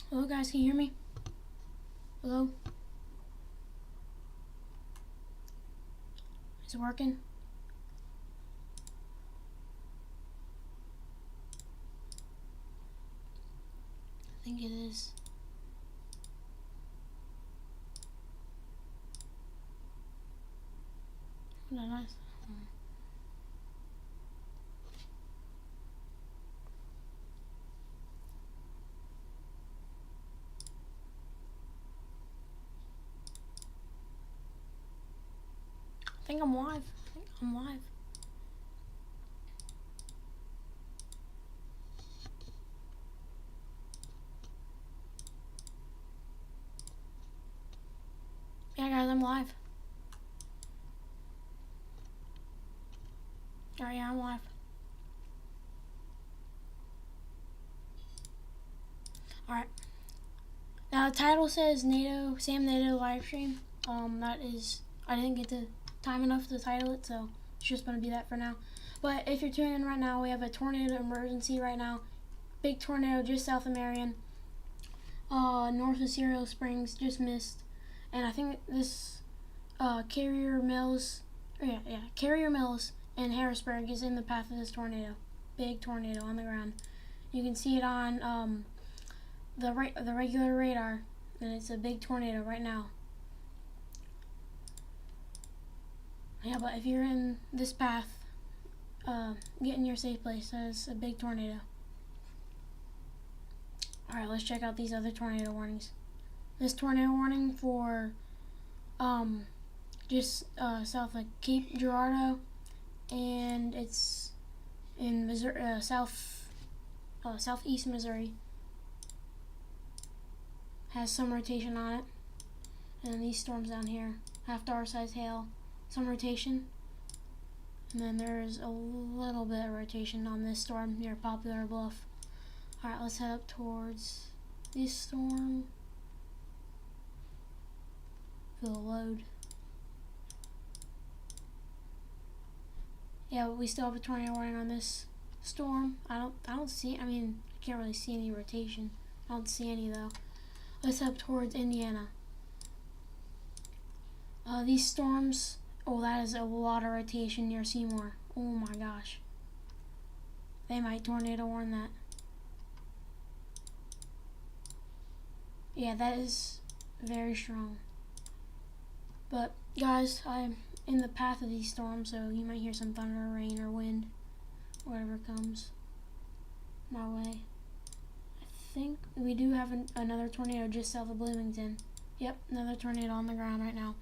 Hello guys, can you hear me? Hello? Is it working? I think it is. Oh, nice. I think I'm live. Yeah guys, I'm live. Alright, yeah, I'm live. Alright. Now the title says SamNado live stream. That is, I didn't get the time enough to title it, so it's just gonna be that for now. But if you're tuning in right now, we have a tornado emergency right now. Big tornado just south of Marion. North of Cereal Springs just missed. And I think this Carrier Mills and Harrisburg is in the path of this tornado. Big tornado on the ground. You can see it on the regular radar, and it's a big tornado right now. Yeah, but if you're in this path, get in your safe place. That's a big tornado. Alright, let's check out these other tornado warnings. This tornado warning for just south of Cape Girardeau, and it's in Missouri, southeast Missouri. Has some rotation on it. And then these storms down here, half-hour size hail, some rotation. And then there's a little bit of rotation on this storm near Poplar Bluff. Alright, let's head up towards this storm. Feel the load. Yeah, but we still have a tornado warning on this storm. I don't see, I can't really see any rotation. I don't see any though. Let's head up towards Indiana. These storms, oh, that is a lot of rotation near Seymour. Oh my gosh. They might tornado warn that. Yeah, that is very strong. But guys, I'm in the path of these storms, so you might hear some thunder, rain, or wind, whatever comes my way. I think we do have another tornado just south of Bloomington. Yep, another tornado on the ground right now.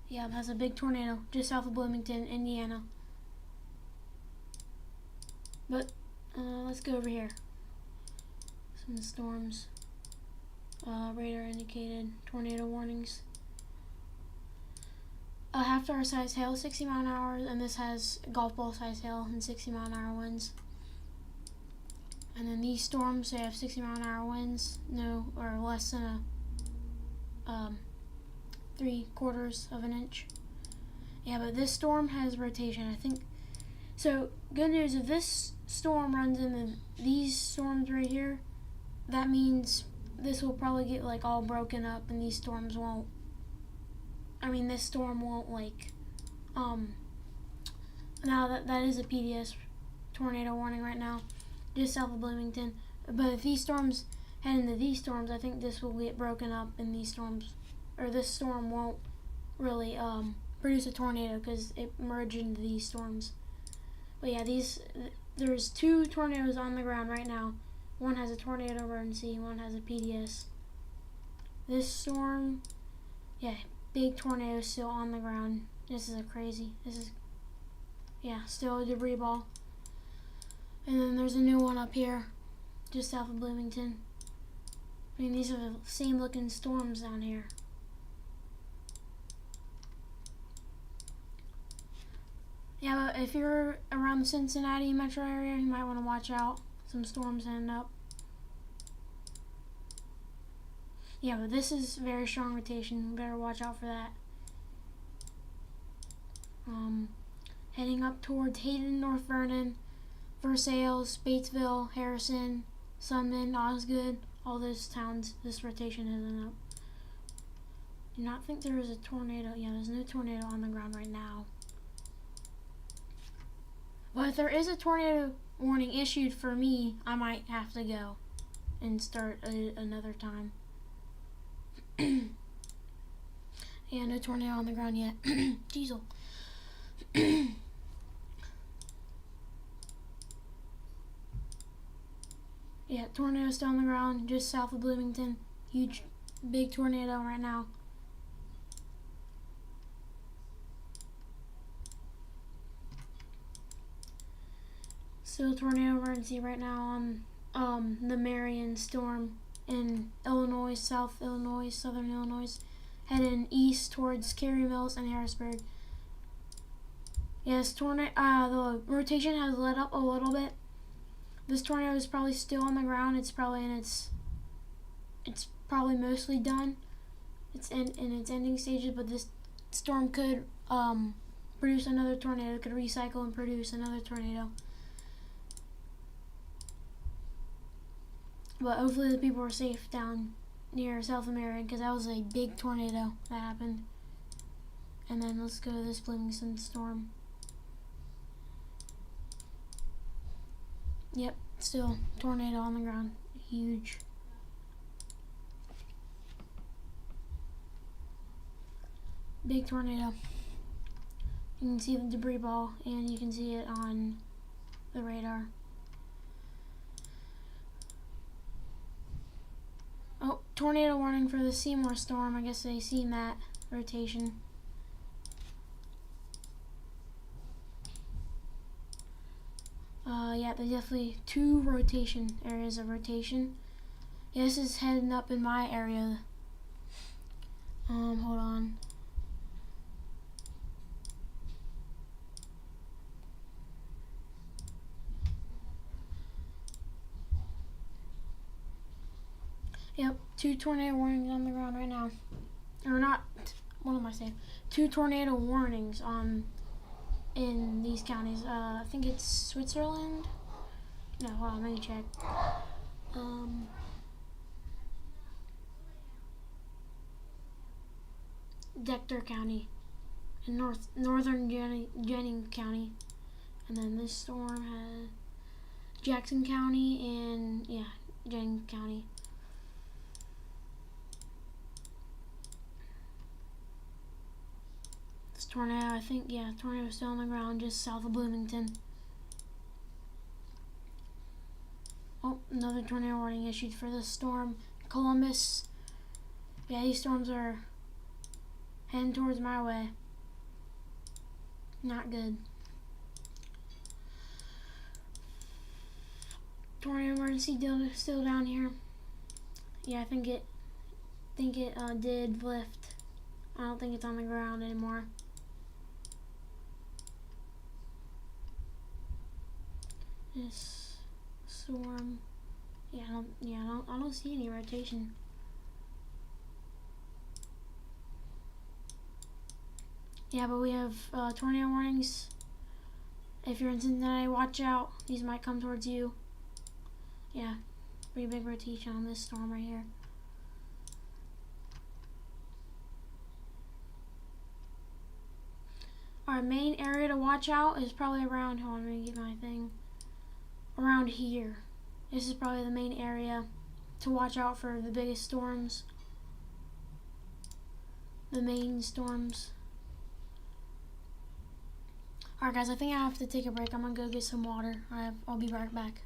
Yeah, that's a big tornado just south of Bloomington, Indiana. But let's go over here. Some storms. Radar indicated tornado warnings. A half-hour size hail, 60 mile an hour, and this has golf ball size hail and 60 mile an hour winds. And then these storms, they have 60 mile an hour winds, no, or less than a 3/4 of an inch. Yeah, but this storm has rotation, I think. So good news, if this storm runs into these storms right here, that means this will probably get like all broken up, and these storms won't. This storm won't now that is a PDS tornado warning right now, just south of Bloomington. But if these storms head into these storms, I think this will get broken up in these storms, or this storm won't really produce a tornado because it merged into these storms. But yeah, there's 2 tornadoes on the ground right now. One has a tornado emergency, one has a PDS. This storm, yeah, big tornado still on the ground. This is still a debris ball. And then there's a new one up here, just south of Bloomington. These are the same looking storms down here. Yeah, but if you're around the Cincinnati metro area, you might want to watch out. Some storms end up. Yeah, but this is very strong rotation. You better watch out for that. Heading up towards Hayden, North Vernon, Versailles, Batesville, Harrison, Sunman, Osgood, all those towns this rotation isn't up. Do not think there is a tornado. Yeah, there's no tornado on the ground right now. But if there is a tornado warning issued for me, I might have to go and start another time. Yeah, no tornado on the ground yet. Diesel. Yeah, tornado still on the ground just south of Bloomington. Huge, big tornado right now. Still tornado emergency right now on the Marion storm in Illinois, South Illinois, Southern Illinois, heading east towards Cary Mills and Harrisburg. Yes, the rotation has let up a little bit. This tornado is probably still on the ground. It's probably it's probably mostly done. It's in its ending stages, but this storm could produce another tornado. It could recycle and produce another tornado. But hopefully the people are safe down near South America, because that was a big tornado that happened. And then let's go to this Bloomington storm. Yep, still tornado on the ground. Huge. Big tornado. You can see the debris ball, and you can see it on the radar. Oh, tornado warning for the Seymour storm. I guess they seen that rotation. Yeah, there's definitely two areas of rotation. Yeah, this is heading up in my area. Hold on. Yep, two tornado warnings on the ground right now. Or not, what am I saying? Two tornado warnings in these counties. I think it's Switzerland. No, hold on, let me check. Dector County in northern Jennings County, and then this storm has Jackson County and Jennings County. This tornado, I think, tornado is still on the ground just south of Bloomington. Oh, another tornado warning issued for this storm. Columbus. Yeah, these storms are heading towards my way. Not good. Tornado emergency still down here. Yeah, I think it did lift. I don't think it's on the ground anymore. This storm. I don't see any rotation. Yeah, but we have tornado warnings. If you're in Cincinnati, watch out. These might come towards you. Yeah, pretty big rotation on this storm right here. Our main area to watch out is probably around, hold on, let me get my thing. Around here. This is probably the main area to watch out for the biggest storms. The main storms. Alright guys, I think I have to take a break. I'm gonna go get some water. I'll be right back.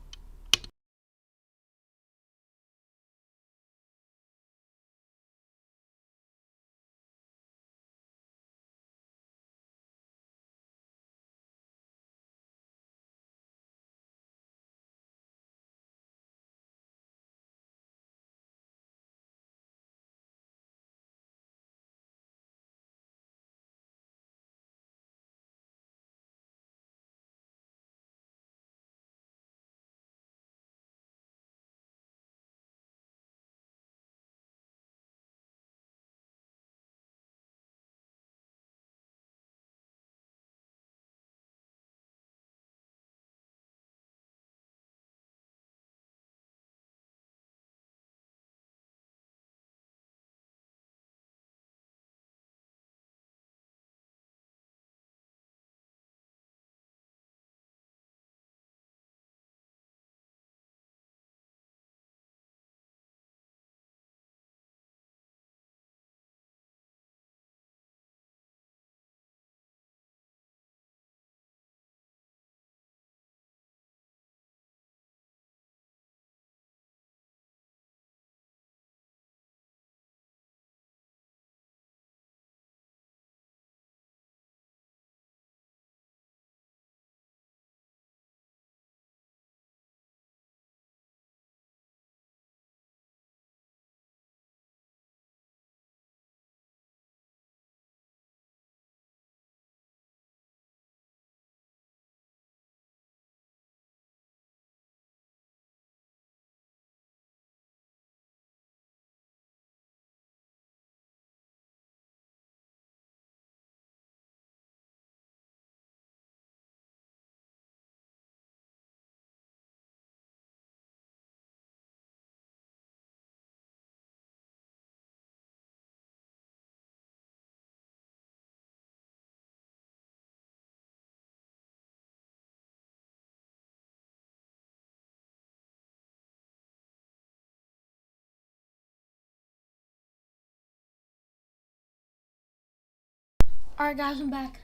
Alright guys, I'm back.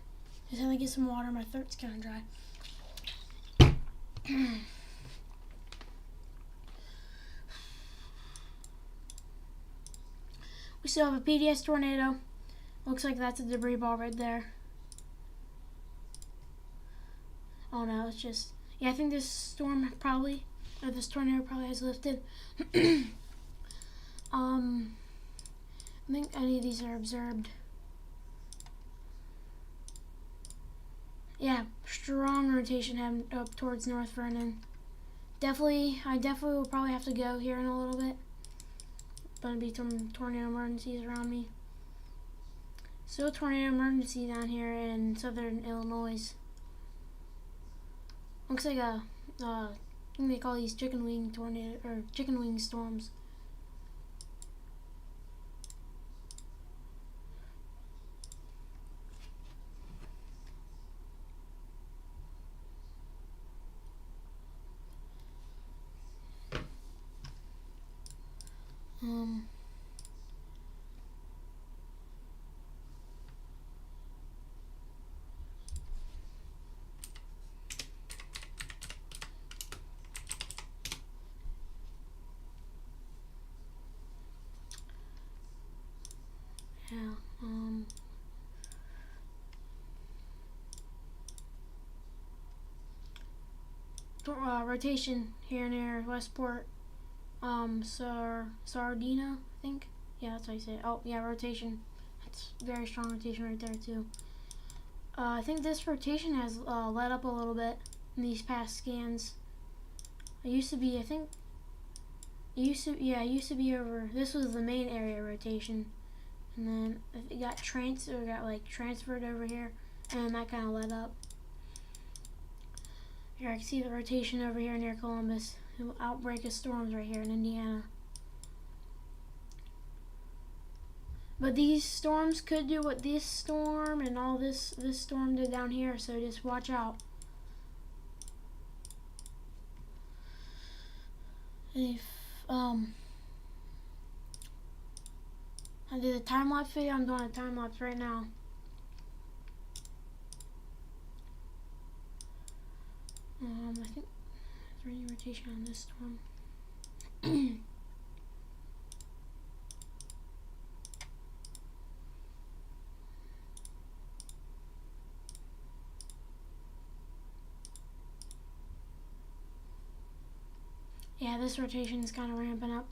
Just had to get some water, my throat's kinda dry. We still have a PDS tornado. Looks like that's a debris ball right there. Oh no, it's just, yeah, I think this storm probably, or this tornado probably has lifted. I think any of these are observed. Yeah, strong rotation heading up towards North Vernon. I definitely will probably have to go here in a little bit. Gonna be some tornado emergencies around me. Still a tornado emergency down here in southern Illinois. Looks like I think they call these chicken wing tornado or chicken wing storms. Yeah, rotation here near Westport, Sardina, I think. Yeah, that's how you say it. Oh, yeah, rotation. That's very strong rotation right there, too. I think this rotation has let up a little bit in these past scans. It used to be, I think, it used to be over, this was the main area rotation. And then it got transferred over here, and that kind of let up. Here, I can see the rotation over here near Columbus. Outbreak of storms right here in Indiana. But these storms could do what this storm and all this storm did down here, so just watch out. If I did a time lapse video, I'm doing a time lapse right now. I think there's any rotation on this storm. Yeah, this rotation is kind of ramping up.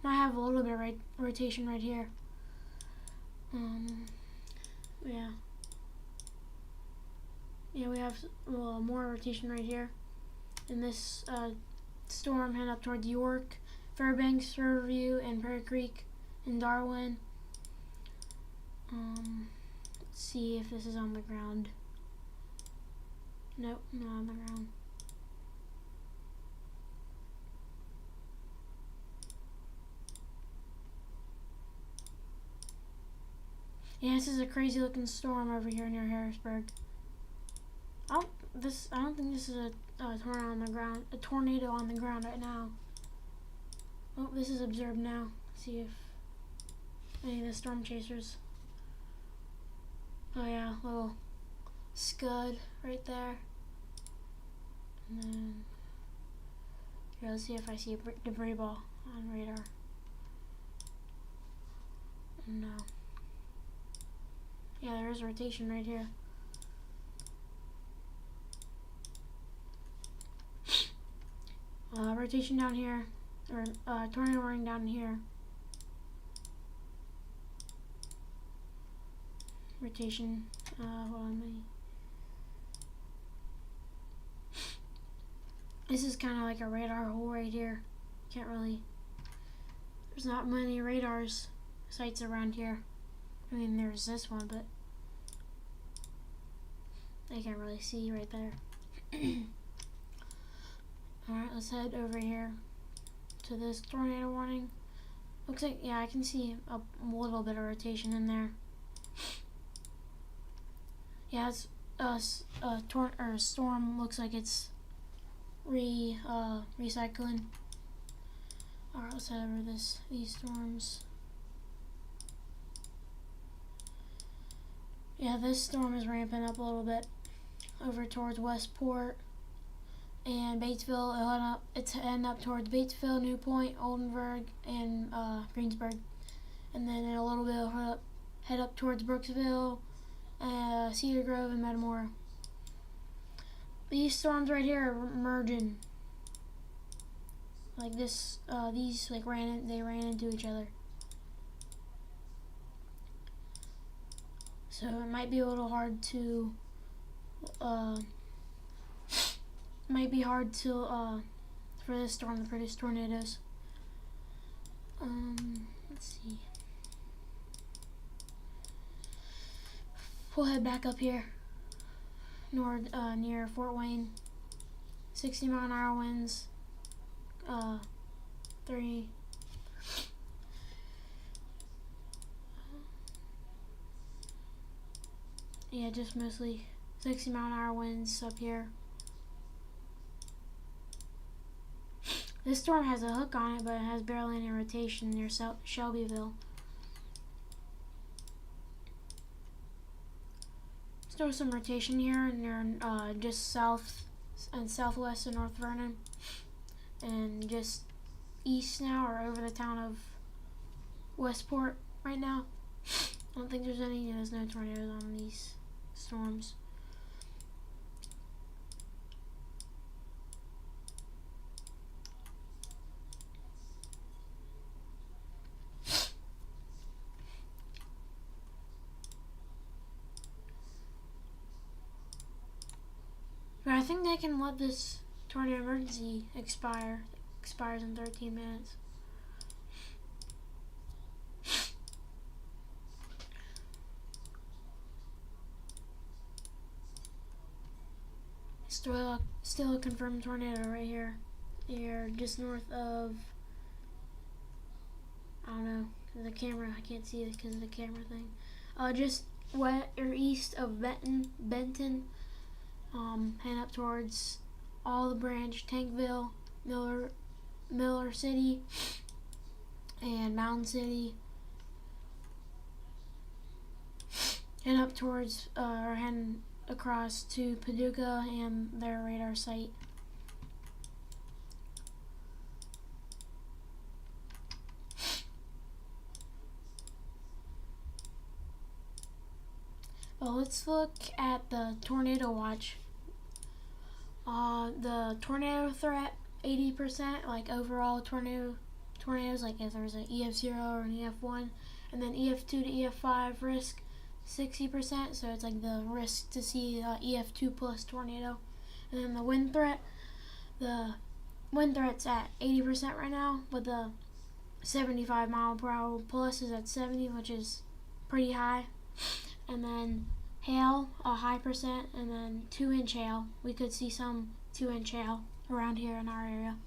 I have a little bit of rotation right here. Yeah. Yeah, we have more rotation right here. And this storm heading up toward York, Fairbanks, Riverview, and Prairie Creek, and Darwin. Let's see if this is on the ground. Nope, not on the ground. Yeah, this is a crazy looking storm over here near Harrisburg. I don't think this is a tornado on the ground. A tornado on the ground right now. Oh, this is observed now. Let's see if any of the storm chasers. Oh yeah, little scud right there. And then here, let's see if I see a debris ball on radar. No. Yeah, there is rotation right here. Rotation down here, or tornado warning down here. Rotation, hold on, this is kind of like a radar hole right here. Can't really, there's not many radars sites around here. I mean, there's this one, but I can't really see right there. Alright, let's head over here to this tornado warning. Looks like, yeah, I can see a little bit of rotation in there. Yeah, it's storm looks like it's recycling. Alright, let's head over these storms. Yeah, this storm is ramping up a little bit over towards Westport and Batesville. It's heading up towards Batesville, New Point, Oldenburg, and Greensburg. And then in a little bit it'll head up towards Brooksville, Cedar Grove, and Metamora. These storms right here are merging. Like this, these like ran into each other. So it might be a little hard to, for this storm to produce tornadoes. Let's see. We'll head back up here, near Fort Wayne. 60-mile-an-hour winds. 3. Yeah, just mostly 60-mile-an-hour winds up here. This storm has a hook on it, but it has barely any rotation near Shelbyville. There's some rotation here near just south and southwest of North Vernon, and just east now or over the town of Westport right now. I don't think there's no tornadoes on these storms. But I think they can let this tornado emergency expire. It expires in 13 minutes. Still a confirmed tornado right here. Here, just north of, I don't know, the camera. I can't see it because of the camera thing. Just east of Benton. Head up towards Olive Branch, Tankville, Miller City, and Mountain City. Head up towards, or heading across to Paducah and their radar site. Well, let's look at the tornado watch. The tornado threat, 80%, like overall tornadoes, like if there's an EF0 or an EF1, and then EF2 to EF5 risk, 60%, so it's like the risk to see EF2 plus tornado. And then the wind threat's at 80% right now, but the 75 mile per hour plus is at 70, which is pretty high. And then hail, a high percent, and then 2-inch hail. We could see some 2-inch hail around here in our area,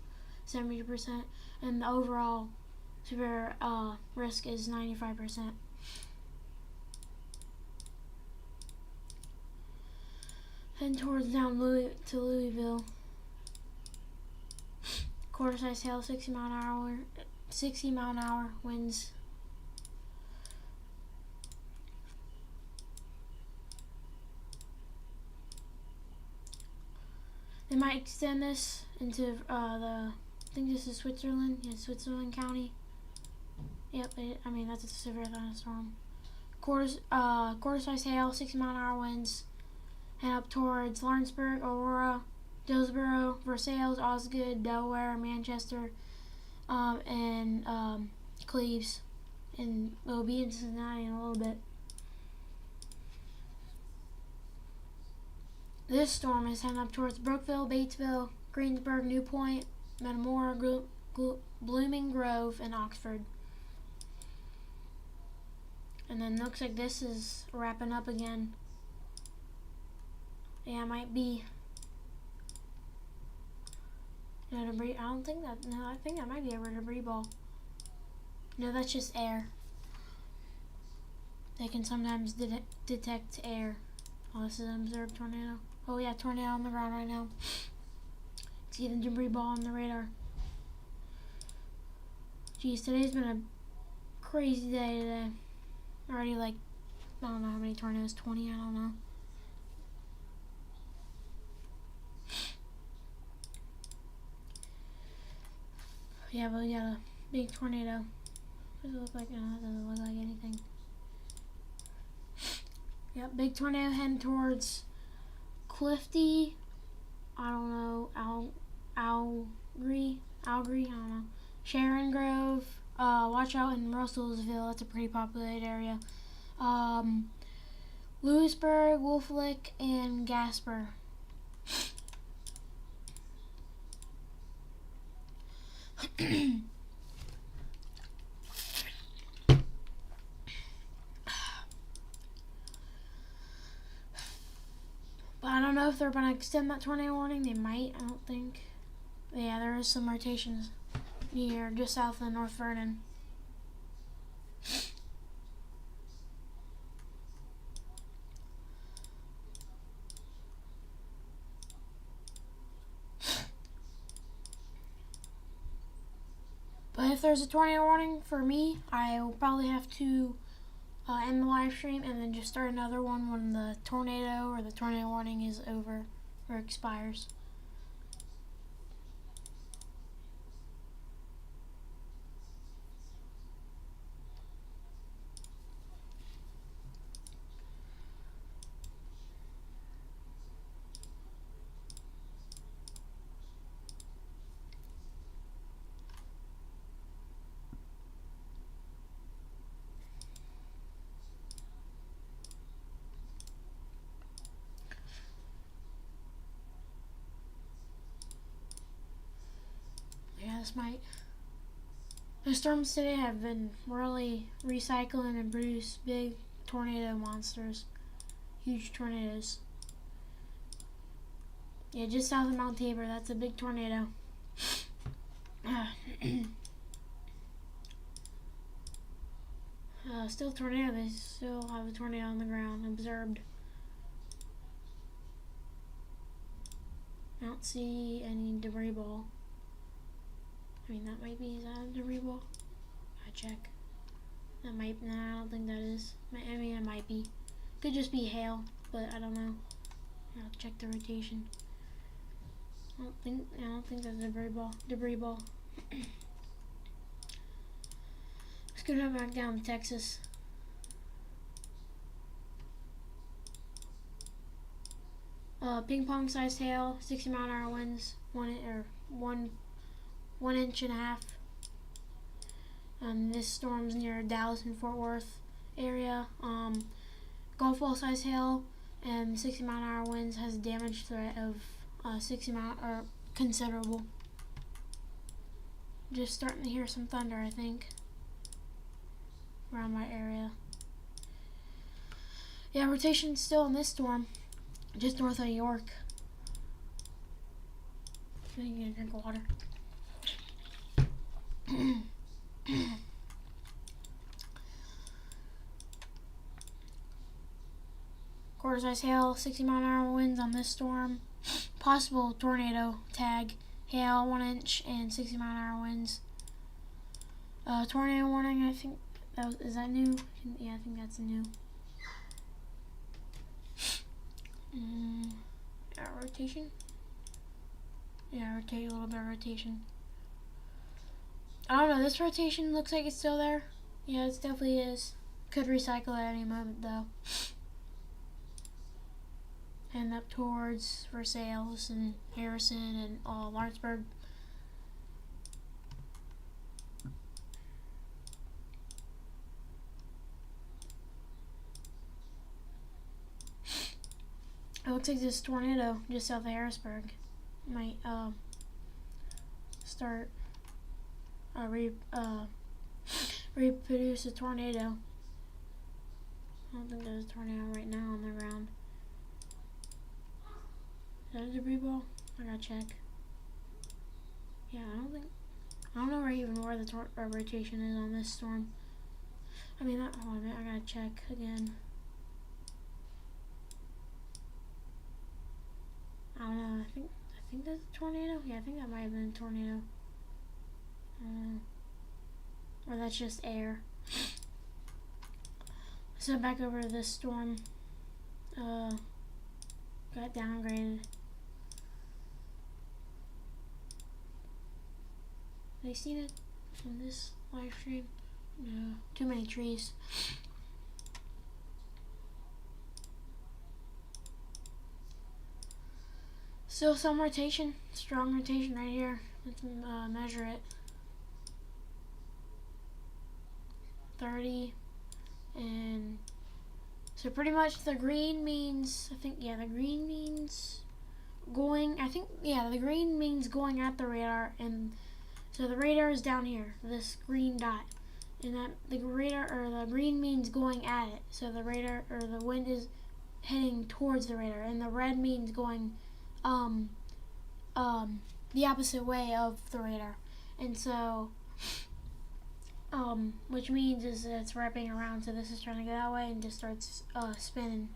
70%. And the overall severe risk is 95%. Heading towards down to Louisville. Quarter-size hail, 60 mile an hour winds. They might extend this into I think this is Switzerland. Yeah, Switzerland County. Yep, that's a severe thunderstorm. Quarter-size hail, 60 mile an hour winds. And up towards Lawrenceburg, Aurora, Dillsboro, Versailles, Osgood, Delaware, Manchester, and Cleves. And it'll be in Cincinnati in a little bit. This storm is heading up towards Brookville, Batesville, Greensburg, New Point, Metamora, Blooming Grove, and Oxford. And then looks like this is wrapping up again. Yeah, it might be. No debris. I don't think that. No, I think that might be a debris ball. No, that's just air. They can sometimes detect air. Oh, this is an observed tornado. Oh yeah, tornado on the ground right now. See the debris ball on the radar. Geez, today's been a crazy day today. Already like I don't know how many tornadoes, 20, I don't know. Yeah, but we got a big tornado. Does it look like, no, it doesn't look like anything. Yep, big tornado heading towards Clifty, I don't know, Algre, I don't know. Sharon Grove, watch out in Russellsville, that's a pretty populated area. Lewisburg, Wolf Lick, and Gasper. But I don't know if they're going to extend that tornado warning. They might, I don't think. But yeah, there is some rotations near just south of North Vernon. But if there's a tornado warning for me, I will probably have to end the live stream and then just start another one when the tornado or the tornado warning is over or expires. Yeah, this might. The storms today have been really recycling and produce big tornado monsters. Huge tornadoes. Yeah, just south of Mount Tabor, that's a big tornado. Still tornado, they still have a tornado on the ground, observed. I don't see any debris ball. I mean, that might be, is that a debris ball? I check. That might, nah, I don't think that is. I mean, it might be. Could just be hail, but I don't know. I'll check the rotation. I don't think that's a debris ball. Let's go back down to Texas. Ping pong sized hail, 60-mile-an-hour winds, 1 inch and a half. This storm's near Dallas and Fort Worth area. Golf ball sized hail and 60-mile-an-hour winds has a damage threat of 60 mile or considerable. Just starting to hear some thunder, I think, around my area. Yeah, rotation's still in this storm, just north of York. I need to drink water. Quarter-size hail, 60-mile-an-hour winds on this storm. Possible tornado tag, hail 1 inch and 60-mile-an-hour winds. Tornado warning, I think, is that new? Yeah, I think that's new. Rotation? Yeah, rotate a little bit of rotation. I don't know, this rotation looks like it's still there. Yeah, it definitely is. Could recycle at any moment though. And up towards Versailles and Harrison and Lawrenceburg. It looks like this tornado just south of Harrisburg might start reproduce a tornado. I don't think there's a tornado right now on the ground. Is that a debris ball? I gotta check. Yeah, I don't know where the rotation is on this storm. I mean, hold on a minute, I gotta check again. I don't know, I think that's a tornado. Yeah, I think that might have been a tornado. Or that's just air. So back over to this storm. Got downgraded. Have you seen it from this live stream? No, too many trees. Still some rotation, strong rotation right here. Let's measure it. 30, and so pretty much the green means, the green means going, the green means going at the radar, and so the radar is down here, this green dot, and that the radar, or the green means going at it, so the radar, or the wind is heading towards the radar, and the red means going the opposite way of the radar, and so which means is that it's wrapping around, so this is trying to go that way and just starts spinning.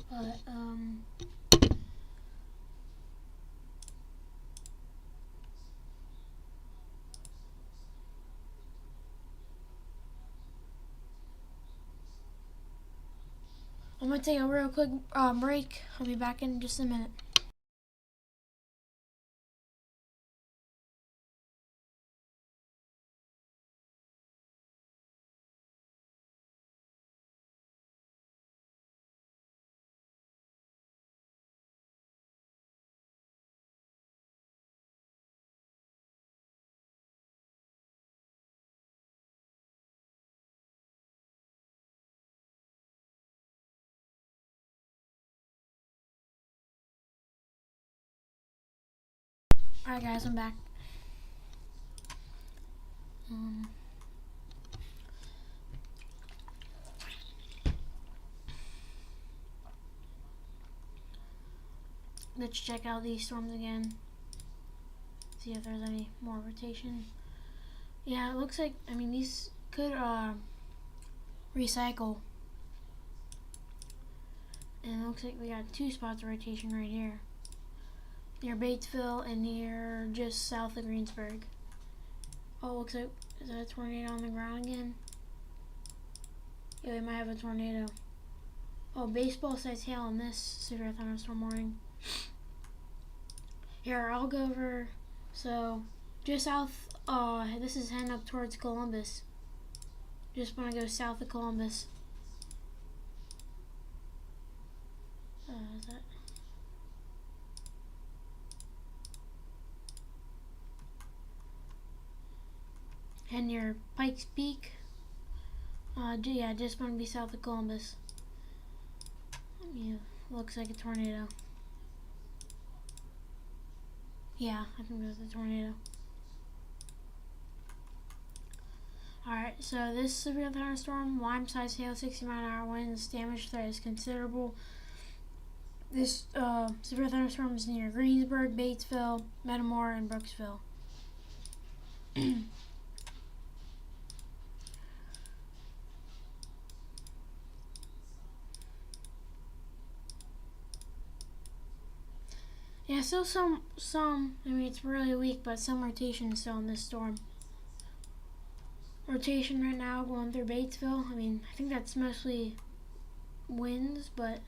But I'm gonna take a real quick break. I'll be back in just a minute. Alright guys, I'm back. Let's check out these storms again. See if there's any more rotation. Yeah, it looks like, these could recycle. And it looks like we got 2 spots of rotation right here. Near Batesville and near just south of Greensburg. Oh, it looks like, is that a tornado on the ground again? Yeah, we might have a tornado. Oh, baseball size hail in this severe thunderstorm warning. Here, I'll go over, so just south, this is heading up towards Columbus. Just want to go south of Columbus. Is that? And near Pikes Peak. Yeah, just want to be south of Columbus. Yeah, looks like a tornado. Yeah, I think there's a tornado. Alright, so this severe thunderstorm, Lyme-sized hail, 60-mile-an-hour winds, damage threat is considerable. This severe thunderstorm is near Greensburg, Batesville, Metamora, and Brooksville. Yeah, still some, it's really weak, but some rotation is still in this storm. Rotation right now going through Batesville. I think that's mostly winds, but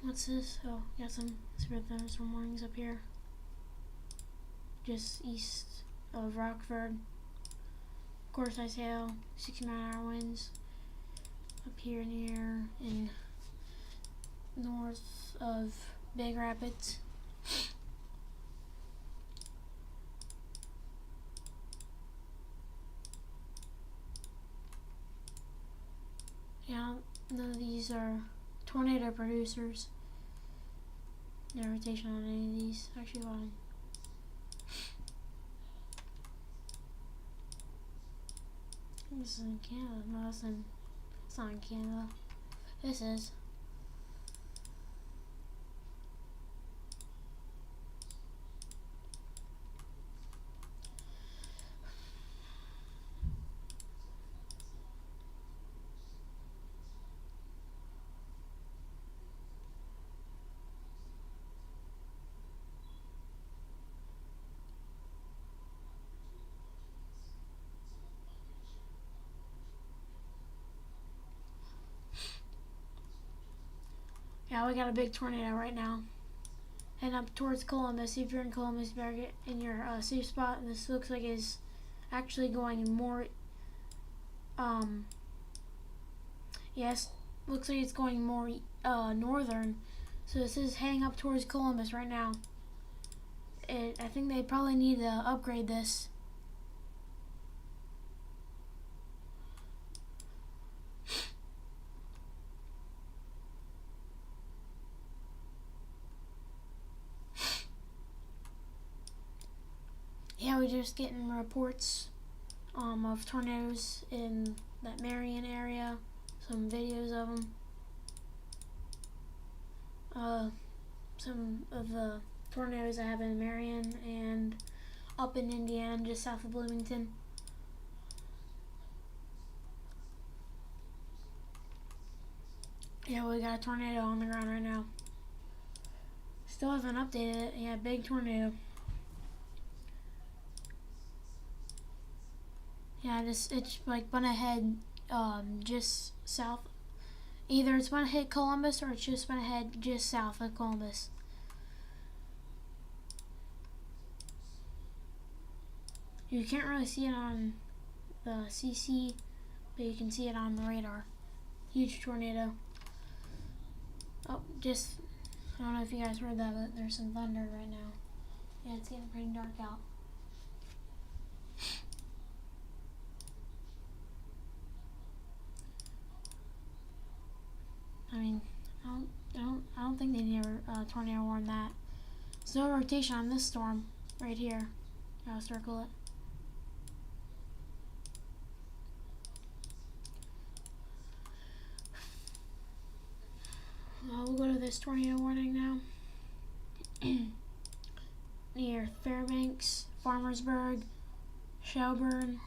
what's this? Oh, got some severe thunderstorm warnings up here. Just east of Rockford. Core size hail, 60-mile-an-hour winds. Up here near in north of Big Rapids. Yeah, none of these are tornado producers. No rotation on any of these. Actually, one. This is in Canada. No, it's not in Canada. This is. Yeah, we got a big tornado right now. And up towards Columbus. If you're in Columbus, you better get in your safe spot. And this looks like it's actually going more. Yes, looks like it's going more northern. So this is heading up towards Columbus right now. I think they probably need to upgrade this. Yeah, we're just getting reports of tornadoes in that Marion area. Some videos of them. Some of the tornadoes that happen in Marion and up in Indiana, just south of Bloomington. Yeah, we got a tornado on the ground right now. Still haven't updated it. Yeah, big tornado. Yeah, it's like gonna head just south. Either it's gonna hit Columbus or it's just gonna head just south of Columbus. You can't really see it on the CC, but you can see it on the radar. Huge tornado. Oh, just I don't know if you guys heard that, but there's some thunder right now. Yeah, it's getting pretty dark out. I mean, I don't think they need a tornado warn that. There's no rotation on this storm right here. I'll circle it. We'll go to this tornado warning now. Near Fairbanks, Farmersburg, Shelburne.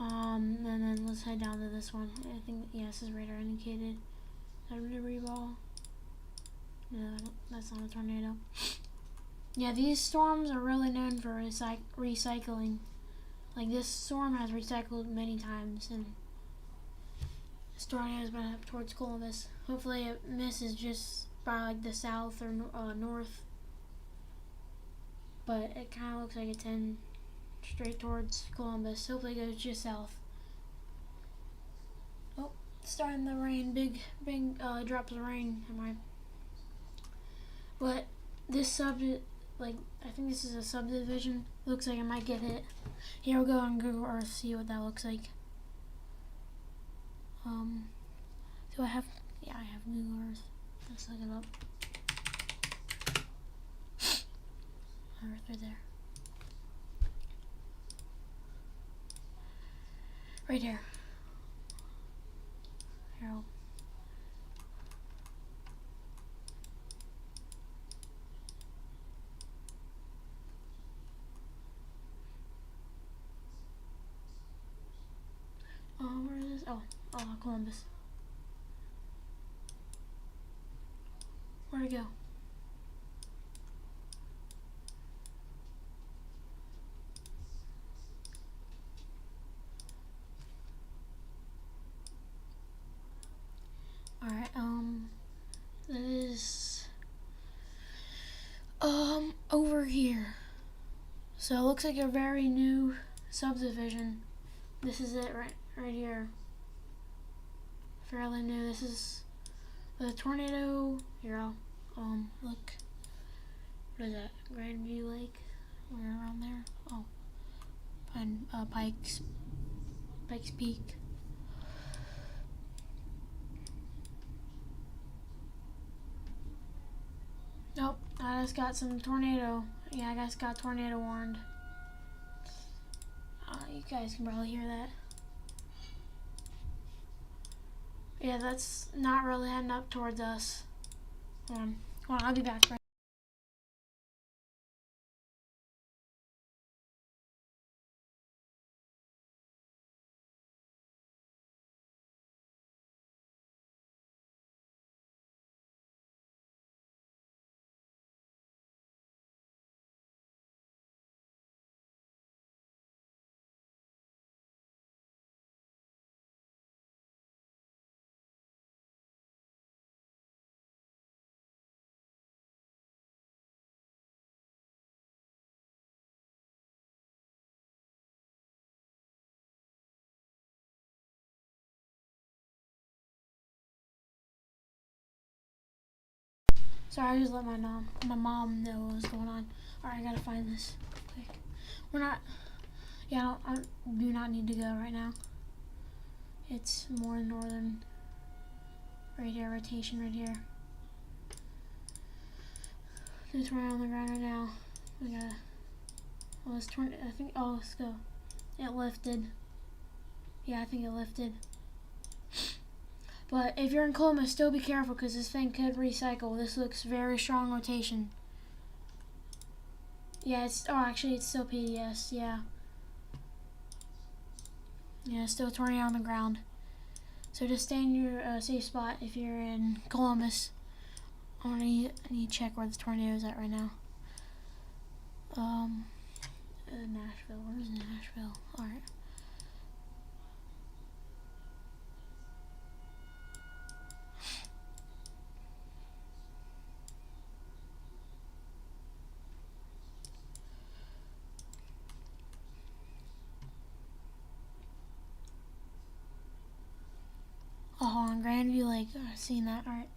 And then let's head down to this one. I think, yeah, this is radar indicated. Is that a debris ball? No, that's not a tornado. Yeah, these storms are really known for recycling. Like, this storm has recycled many times, and this tornado has been up towards Columbus. Hopefully it misses just by like the south or north. But it kind of looks like it's heading straight towards Columbus. Hopefully it goes just south. Oh, it's starting to rain. Big drops of rain. But this like, I think this is a subdivision. Looks like it might get hit. Here we'll go on Google Earth, see what that looks like. Do I have? Yeah, I have Google Earth. Let's look it up. Earth right there. Right here. Here. Where is this? Oh, Columbus. Where'd it go? Alright, that is over here. So it looks like a very new subdivision. This is it right here. Fairly new. This is the tornado. Here, I'll look. What is that? Grandview Lake? We're around there. Oh, and Pikes Peak. Nope, I just got some tornado. Yeah, I just got tornado warned. You guys can probably hear that. Yeah, that's not really heading up towards us. Hold on, I'll be back. Sorry, I just let my mom know what was going on. Alright, I gotta find this quick. We're not, yeah, I do not need to go right now. It's more northern, right here, rotation right here. There's right on the ground right now. We gotta, well, it's I think, oh, let's go. It lifted. Yeah, I think it lifted. But if you're in Columbus, still be careful because this thing could recycle. This looks very strong rotation. Yeah, it's, oh, actually it's still PDS, yeah. Yeah, still tornado on the ground. So just stay in your safe spot if you're in Columbus. I need to check where the tornado is at right now. Nashville, where's Nashville? Alright. Oh, on Grandview Lake. I've seen that. Alright.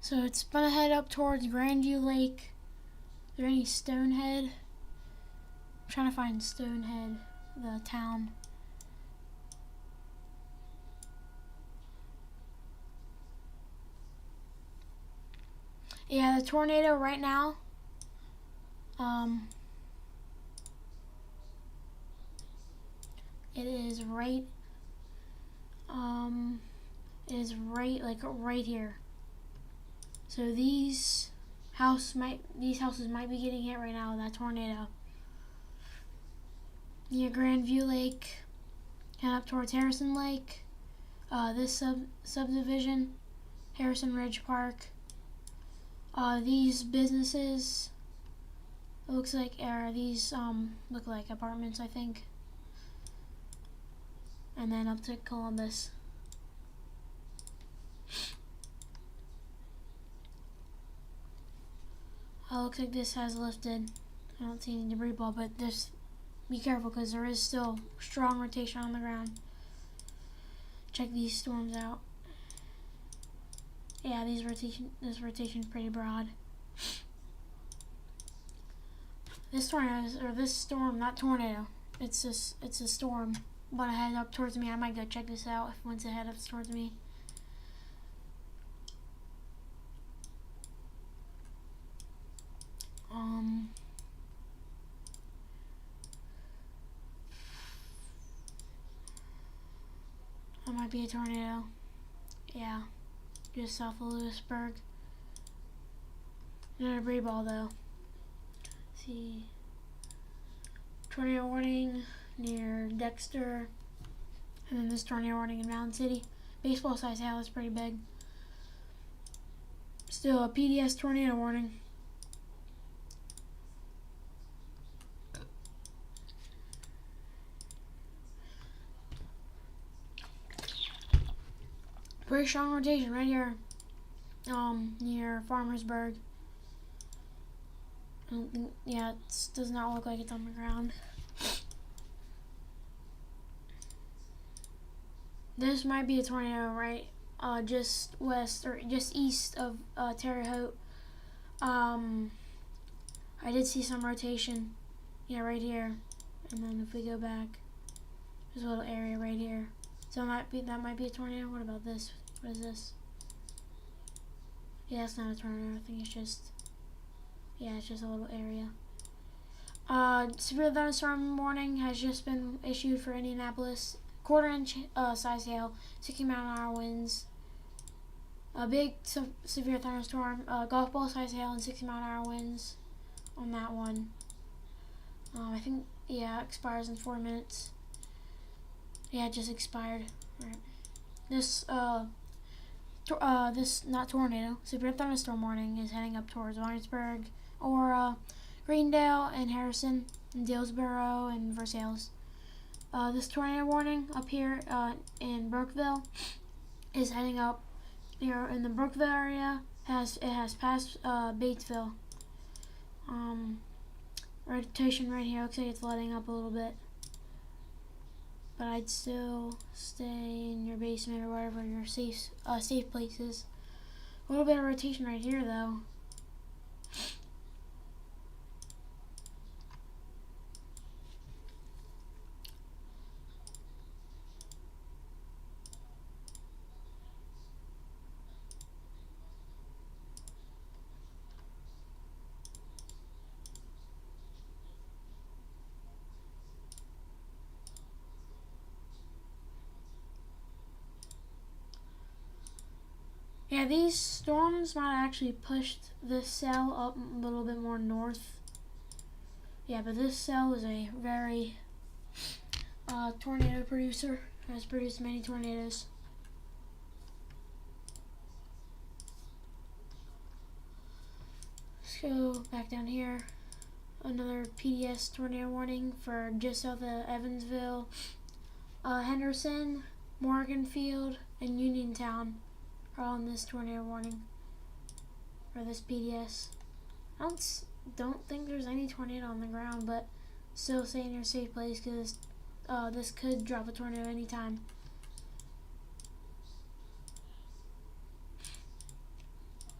So it's gonna head up towards Grandview Lake. Is there any Stonehead? I'm trying to find Stonehead, the town. Yeah, the tornado right now. It is right. It is right, like right here. So these houses might be getting hit right now with that tornado. Near Grandview Lake, and up towards Harrison Lake. This subdivision, Harrison Ridge Park. These businesses, it looks like, these look like apartments, I think. And then up to Columbus. Looks like this has lifted. I don't see any debris ball, but this, be careful because there is still strong rotation on the ground. Check these storms out. Yeah, this rotation's pretty broad. This tornado, or this storm, not tornado. It's a storm. But it head up towards me. I might go check this out once it heads up towards me. That might be a tornado. Yeah, just south of Lewisburg. No debris ball though. Let's see, tornado warning near Dexter, and then this tornado warning in Mountain City. Baseball size hail is pretty big. Still a PDS tornado warning. Pretty strong rotation right here, near Farmersburg. I don't think, yeah, it does not look like it's on the ground. This might be a tornado, right? Just west or just east of Terre Haute. I did see some rotation. Yeah, right here. And then if we go back, there's a little area right here. So that might be a tornado. What about this? What is this? Yeah, it's not a tornado. I think it's just, yeah, it's just a little area. Severe thunderstorm warning has just been issued for Indianapolis. Quarter-inch size hail, 60-mile-an-hour winds. A big severe thunderstorm, golf ball size hail, and 60-mile-an-hour winds on that one. I think, yeah, it expires in 4 minutes. Yeah, it just expired. All right. This not tornado, severe thunderstorm warning is heading up towards Lawrenceburg, Aurora, Greendale, and Harrison, and Dillsboro, and Versailles. this tornado warning up here in Brookville is heading up here in the Brookville area. It has passed Batesville. Rotation right here looks like it's letting up a little bit, but I'd still stay in your basement or wherever your safe place is. A little bit of rotation right here though. Yeah, these storms might actually pushed this cell up a little bit more north. Yeah, but this cell is a very tornado producer. Has produced many tornadoes. Let's go back down here. Another PDS tornado warning for just south of Evansville, Henderson, Morganfield, and Uniontown are on this tornado warning for this PDS. I don't think there's any tornado on the ground, but still stay in your safe place because this could drop a tornado anytime.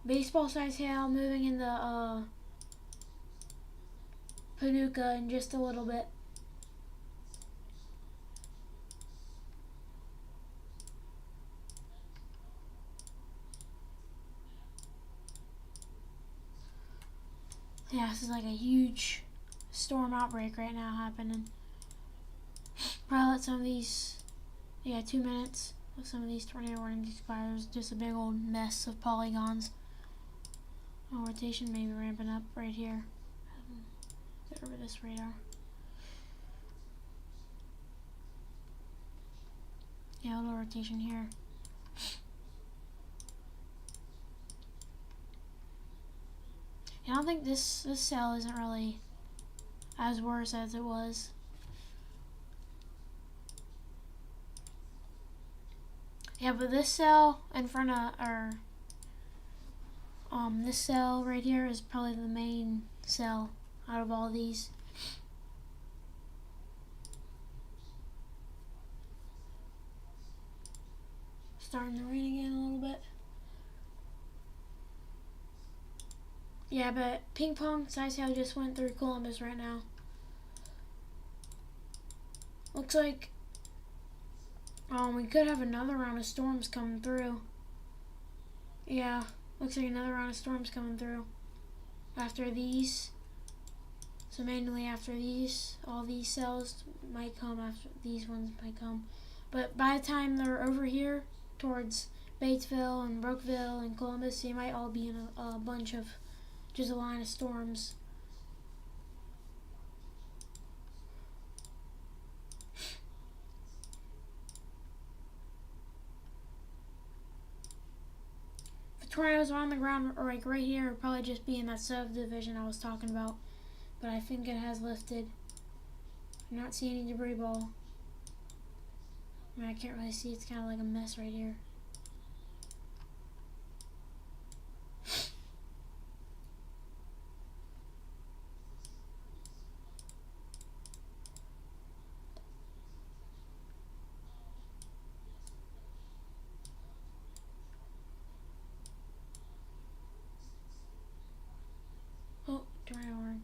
Baseball size hail moving into Paducah in just a little bit. Yeah, this is like a huge storm outbreak right now happening. Probably let some of these, 2 minutes of some of these tornado warnings expire. There's just a big old mess of polygons. Rotation maybe ramping up right here. Get over this radar. Yeah, a little rotation here. I don't think this cell isn't really as worse as it was. Yeah, but this cell in front of this cell right here is probably the main cell out of all these. Starting to rain again a little bit. Yeah, but ping pong size hail just went through Columbus right now. Looks like we could have another round of storms coming through. Yeah, looks like another round of storms coming through after these. So mainly after these, all these cells might come after these ones might come. But by the time they're over here towards Batesville and Brookville and Columbus, they might all be in a bunch of just a line of storms. If the tornadoes are on the ground or like right here, it'd probably just be in that subdivision I was talking about. But I think it has lifted. I'm not seeing any debris ball. I mean, I can't really see. It's kind of like a mess right here. Oh, tornado warning.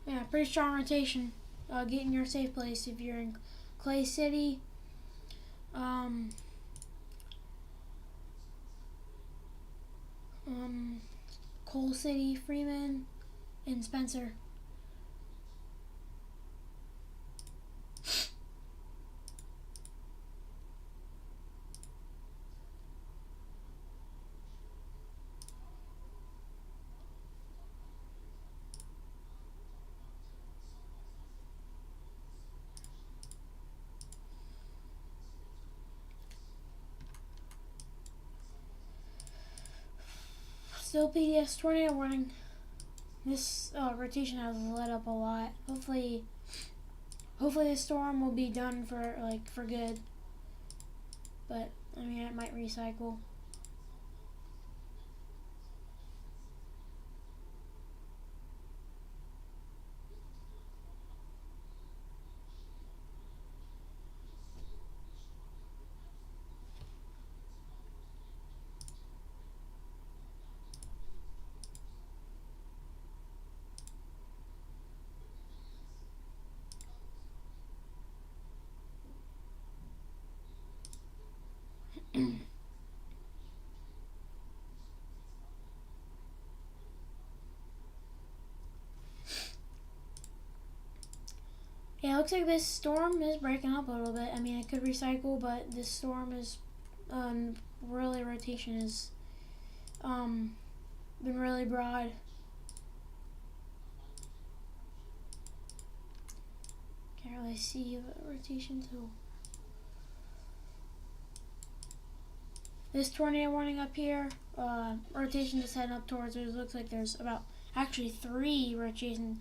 Yeah, pretty strong rotation. Get in your safe place if you're in Clay City. Coal City, Freeman, and Spencer. Still PDS tornado warning. This rotation has let up a lot. Hopefully the storm will be done for good. But I mean, it might recycle. Yeah, it looks like this storm is breaking up a little bit. I mean, it could recycle, but this storm is really rotation is been really broad. Can't really see the rotation too. This tornado warning up here, rotation is heading up towards it. It looks like there's about actually 3 rotation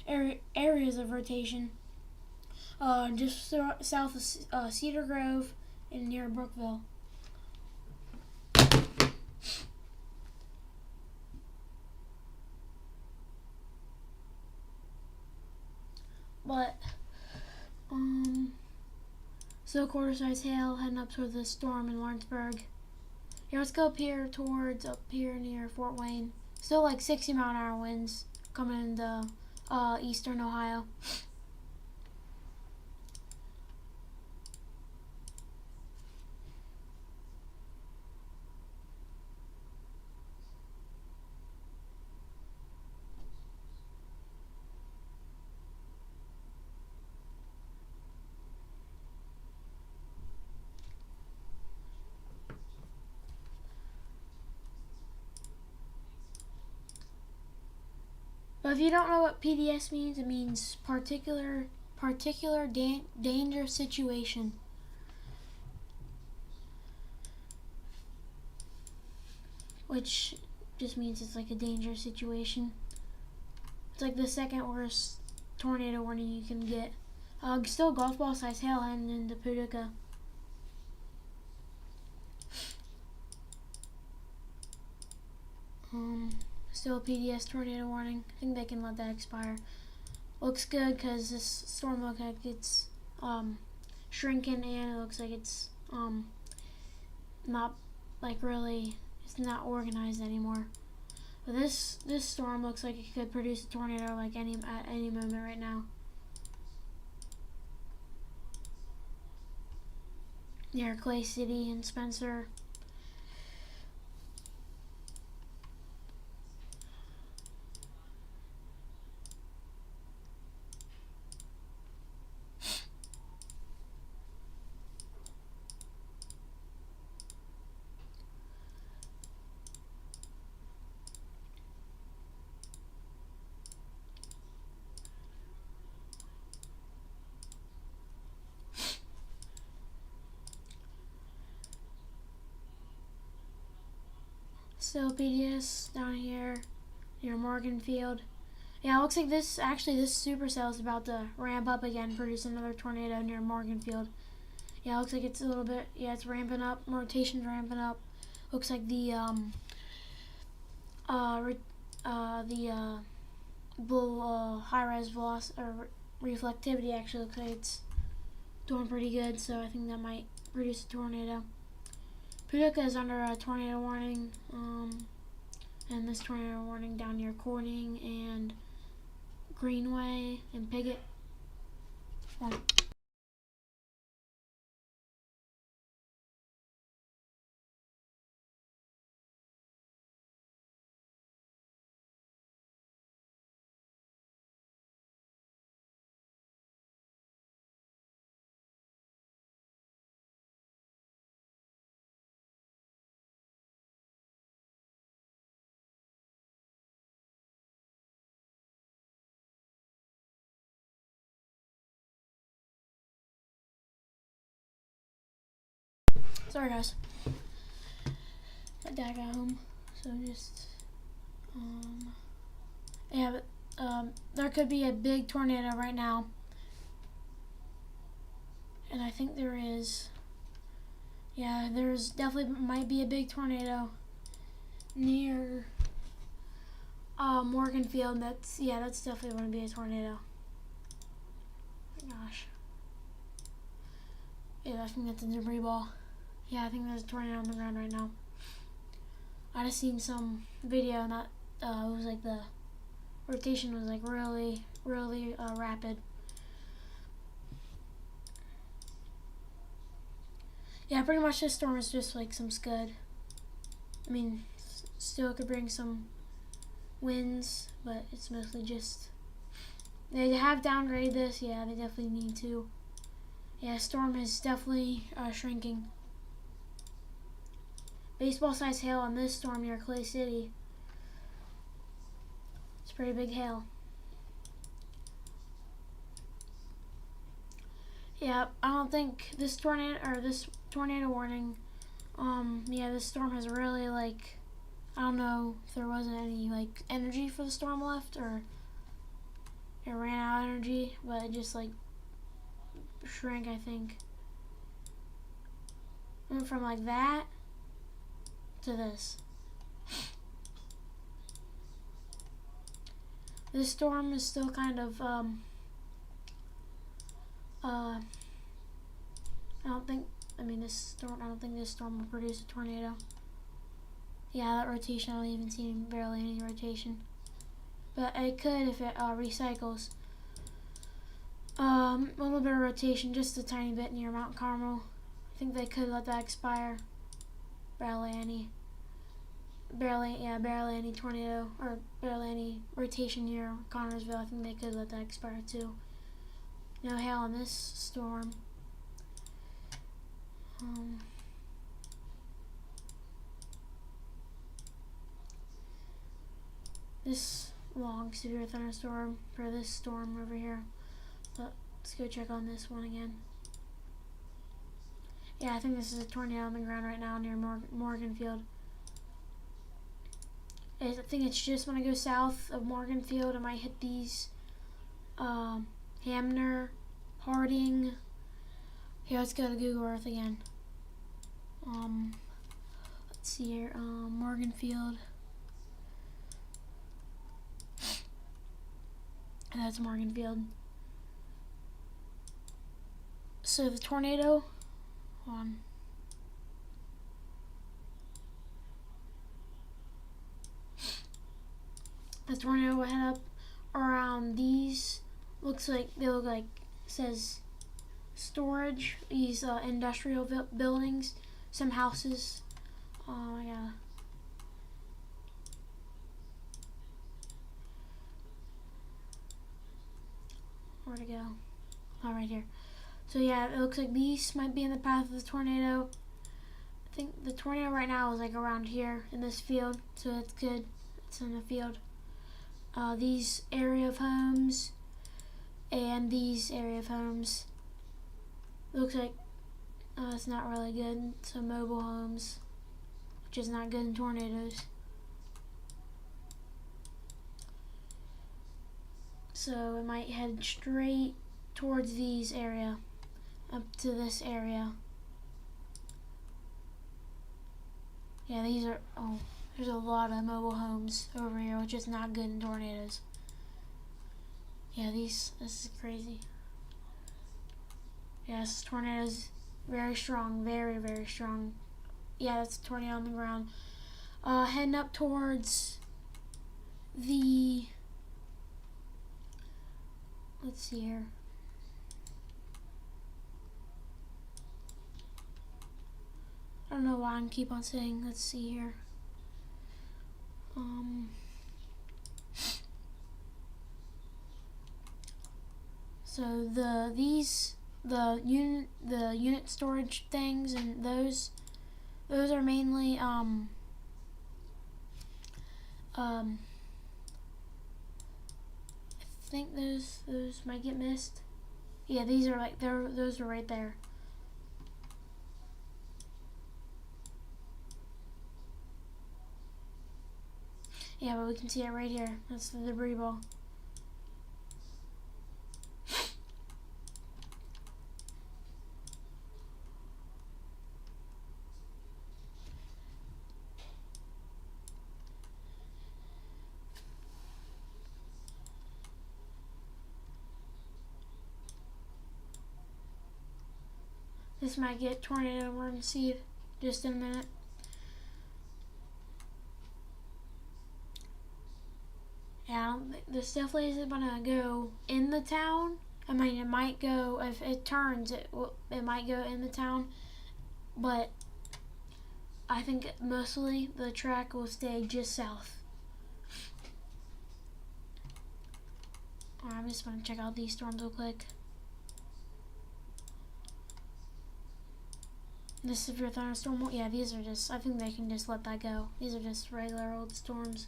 areas of rotation. Just south of Cedar Grove and near Brookville. But still quarter-size hail heading up towards the storm in Lawrenceburg. Yeah, let's go up here near Fort Wayne. Still like 60-mile-an-hour winds coming into eastern Ohio. But if you don't know what PDS means, it means particular danger situation. Which just means it's like a dangerous situation. It's like the second worst tornado warning you can get. Still golf ball size hail heading into Paducah. Still a PDS tornado warning. I think they can let that expire. Looks good because this storm looks like it's shrinking, and it looks like it's not like really, it's not organized anymore. But this storm looks like it could produce a tornado like at any moment right now. Near Clay City and Spencer. Still PDS down here near Morganfield. Yeah, it looks like this supercell is about to ramp up again, produce another tornado near Morganfield. Yeah, it looks like it's a little bit, yeah, it's ramping up, rotation's ramping up. Looks like the high-res velocity or reflectivity actually looks like it's doing pretty good, so I think that might produce a tornado. Paducah is under a tornado warning, and this tornado warning down near Corning and Greenway and Piggott. Sorry guys, my dad got home, so just Yeah, but there could be a big tornado right now, and I think there is. Yeah, there's definitely might be a big tornado near Morganfield. That's definitely going to be a tornado. Oh my gosh. Yeah, I think that's a debris ball. Yeah, I think there's a tornado on the ground right now. I just seen some video and that it was like the rotation was like really rapid. Yeah, pretty much this storm is just like some scud. I mean, still could bring some winds, but it's mostly just, they have downgraded this. Yeah, they definitely need to. Yeah, storm is definitely shrinking. Baseball size hail on this storm near Clay City. It's pretty big hail. Yeah, I don't think this tornado warning. Yeah, this storm has really like, I don't know if there wasn't any like energy for the storm left or it ran out of energy, but it just like shrank. I think went from like that to this. This storm is still kind of I don't think this storm will produce a tornado. Yeah, that rotation, I don't even see barely any rotation. But it could if it recycles. A little bit of rotation, just a tiny bit near Mount Carmel. I think they could let that expire. Barely any tornado or barely any rotation near Connorsville. I think they could let that expire too. No hail on this storm. This long severe thunderstorm for this storm over here. But let's go check on this one again. Yeah, I think this is a tornado on the ground right now near Morganfield. I think it's just when I go south of Morganfield, I might hit these Hamner, Harding. Here, let's go to Google Earth again. Let's see here, Morganfield. That's Morganfield. So the tornado, hold on. The tornado will head up around these. They look like says storage. These industrial buildings, some houses. Oh yeah. Where'd it go? Oh, right here. So yeah, it looks like these might be in the path of the tornado. I think the tornado right now is like around here in this field, so that's good. It's in a field. These area of homes and these area of homes. Looks like it's not really good. Some mobile homes, which is not good in tornadoes. So it might head straight towards these area, up to this area. Yeah, these are, there's a lot of mobile homes over here, which is not good in tornadoes. Yeah, this is crazy. Yes, tornadoes, very strong, very strong. Yeah, that's a tornado on the ground. Heading up towards the, let's see here. I don't know why I keep on saying, let's see here. So the unit storage things and those are mainly I think those might get missed. Yeah, these are like those are right there. Yeah, but we can see it right here. That's the debris ball. This might get tornado. We're gonna see just in a minute. Yeah, I don't think this definitely isn't gonna go in the town. I mean, it might go if it turns. It might go in the town, but I think mostly the track will stay just south. Alright, I'm just gonna check out these storms real quick. This severe thunderstorm, yeah, these are just, I think they can just let that go. These are just regular old storms.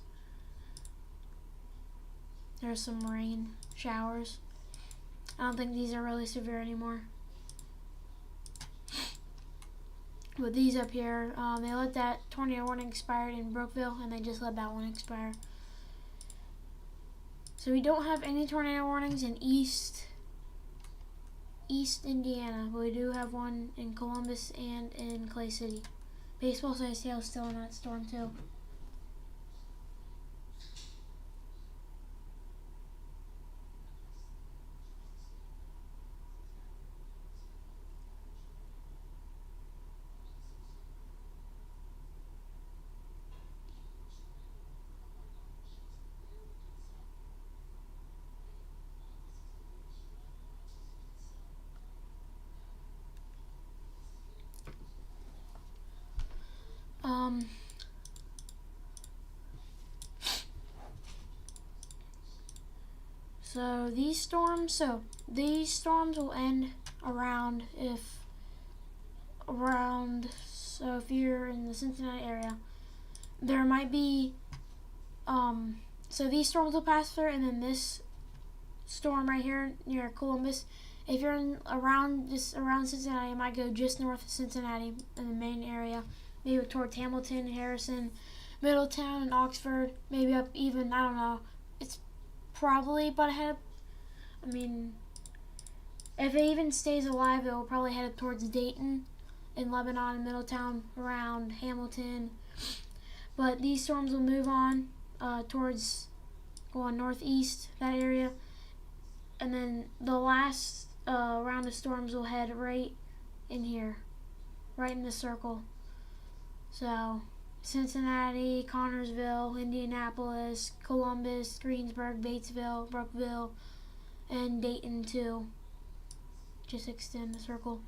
There's some rain showers. I don't think these are really severe anymore. But these up here, they let that tornado warning expire in Brookville, and they just let that one expire. So we don't have any tornado warnings in East Indiana, but we do have one in Columbus and in Clay City. Baseball size hail is still in that storm too. So these storms will end so if you're in the Cincinnati area, there might be, so these storms will pass through, and then this storm right here near Columbus, if you're around Cincinnati, it might go just north of Cincinnati in the main area, maybe towards Hamilton, Harrison, Middletown, and Oxford, maybe up even, I don't know. It's probably about ahead. I mean, if it even stays alive, it will probably head towards Dayton in Lebanon and Middletown around Hamilton. But these storms will move on towards going northeast, that area. And then the last round of storms will head right in here, right in the circle. So Cincinnati, Connorsville, Indianapolis, Columbus, Greensburg, Batesville, Brookville, and Dayton too. Just extend the circle.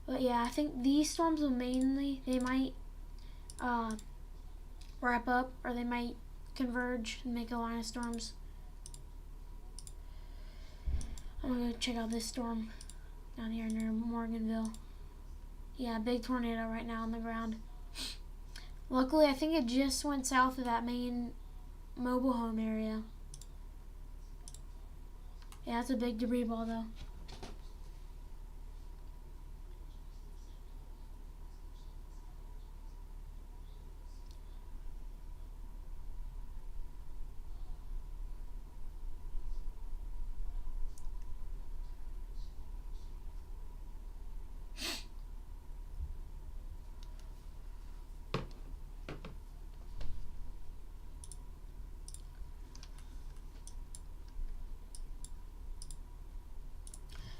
But yeah, I think these storms will they might wrap up, or they might converge and make a line of storms. I'm gonna go check out this storm down here near Morganville. Yeah, big tornado right now on the ground. Luckily, I think it just went south of that main mobile home area. Yeah, it's a big debris ball though.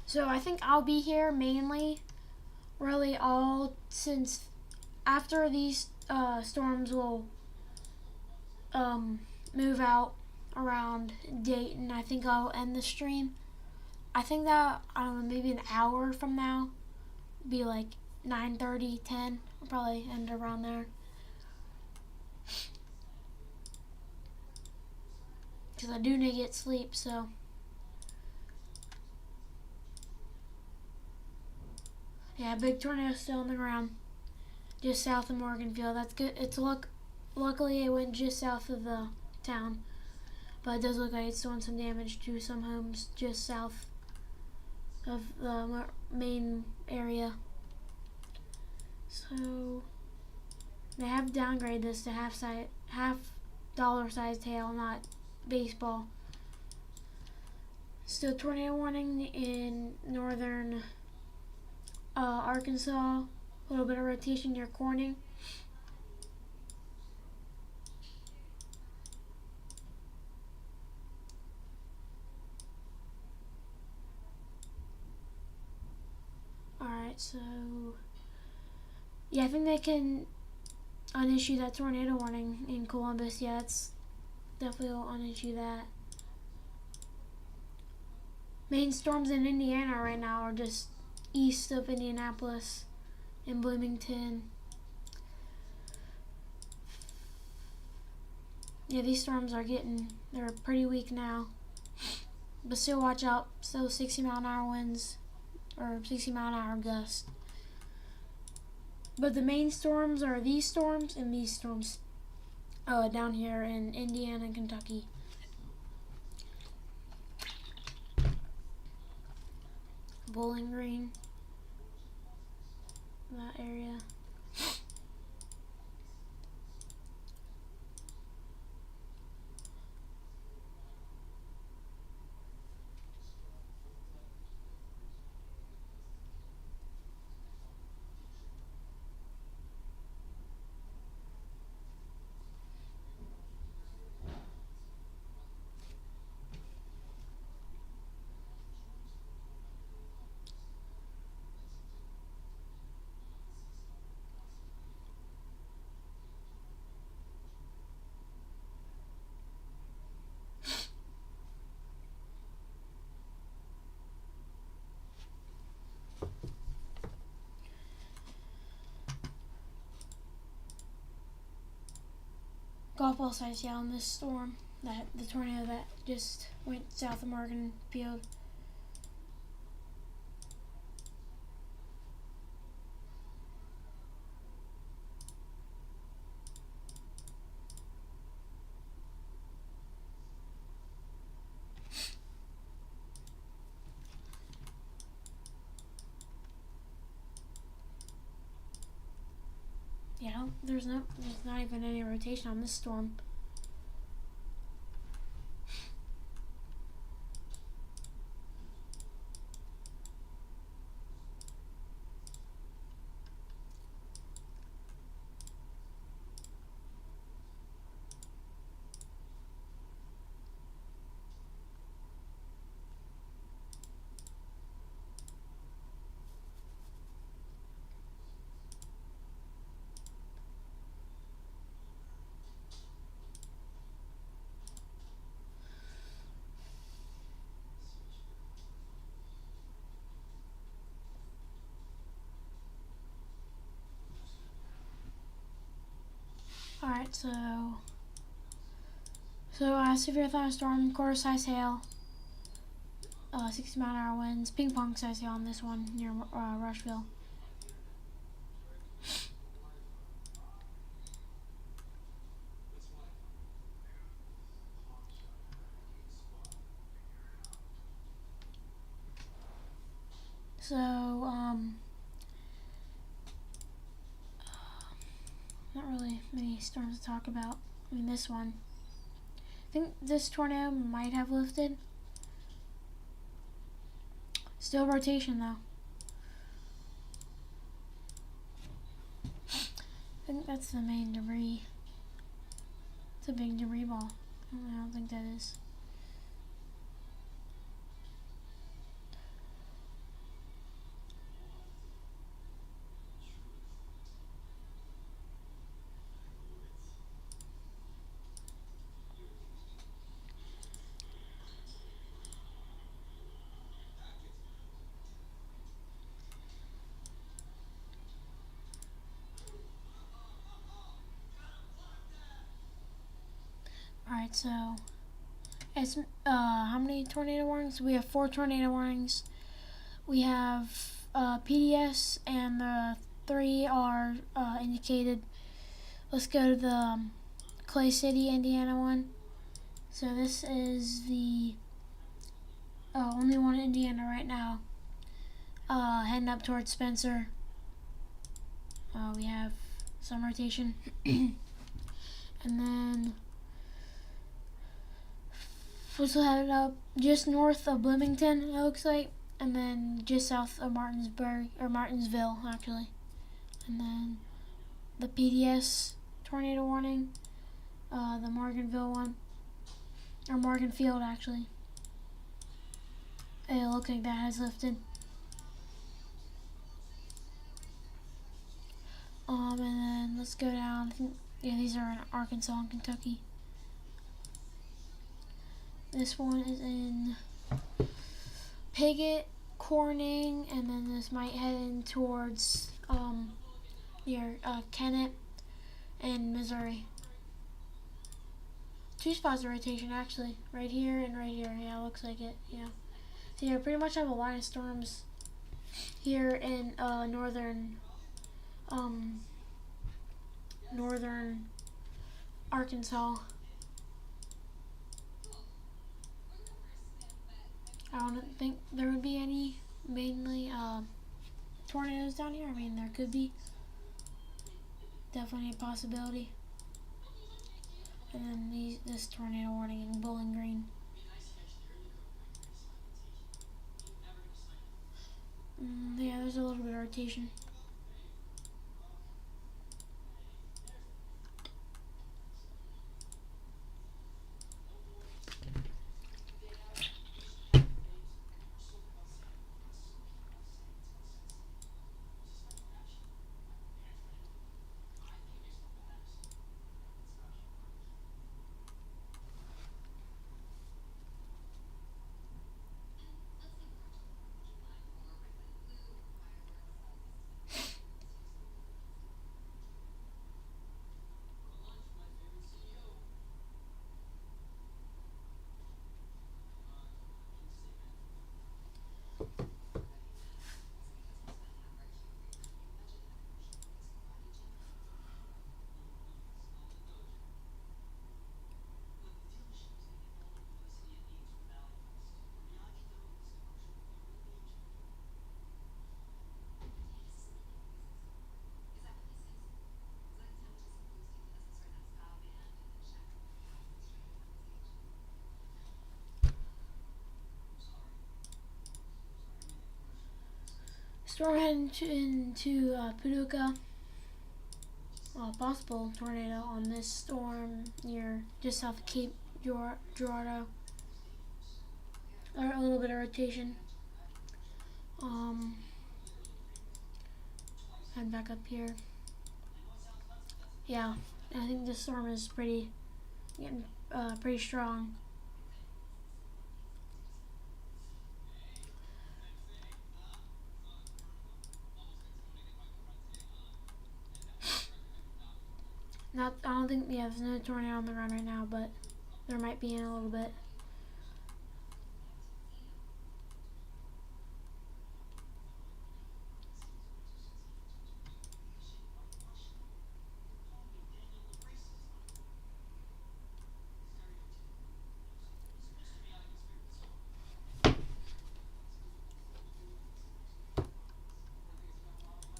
So I think I'll be here mainly, really all since after these storms will move out around Dayton. I think I'll end the stream. I think that, I don't know, maybe an hour from now, be like 9:30, 10. I'll probably end around there. Because I do need to get sleep, so. Yeah, big tornado still on the ground, just south of Morganville. That's good. Luckily it went just south of the town, but it does look like it's doing some damage to some homes just south of the main area. So they have downgraded this to half dollar-sized hail, not baseball. Still tornado warning in northern Arkansas. A little bit of rotation near Corning. Alright, so yeah, I think they can unissue that tornado warning in Columbus. Yeah, it's definitely will unissue that. Main storms in Indiana right now are just east of Indianapolis and Bloomington. Yeah, these storms they're pretty weak now. But still watch out, still 60-mile-an-hour winds or 60-mile-an-hour gusts. But the main storms are these storms and these storms down here in Indiana and Kentucky. Bowling Green, that area. Golf ball size hail in this storm, the tornado that just went south of Morgan Field. Yeah, there's not even any rotation on this storm. Alright, so severe thunderstorm, quarter-size hail, 60-mile-an-hour winds, ping-pong size hail on this one near Rushville. So, not really many storms to talk about. I mean, this one. I think this tornado might have lifted. Still rotation, though. I think that's the main debris. It's a big debris ball. I don't think that is. Alright, so it's how many tornado warnings? We have 4 tornado warnings. We have PDS, and the 3 are indicated. Let's go to the Clay City, Indiana one. So this is the only one in Indiana right now. Heading up towards Spencer. We have some rotation. And then Which will have it up just north of Bloomington, it looks like, and then just south of Martinsburg, or Martinsville, actually. And then the PDS tornado warning, the Morganville one, or Morganfield, actually. It looks like that has lifted. And then let's go down. I think, yeah, these are in Arkansas and Kentucky. This one is in Piggott, Corning, and then this might head in towards near Kennett and Missouri. 2 spots of rotation actually, right here and right here. Yeah, looks like it. Yeah. So yeah, pretty much have a line of storms here in northern Arkansas. I don't think there would be any mainly tornadoes down here. I mean, there could be. Definitely a possibility. And then this tornado warning in Bowling Green. Yeah, there's a little bit of rotation. Storm heading into Paducah. Possible tornado on this storm near just south of Cape Girardeau. A little bit of rotation. Head back up here. Yeah, I think this storm is pretty strong. I don't think, yeah, there's no tornado on the run right now, but there might be in a little bit.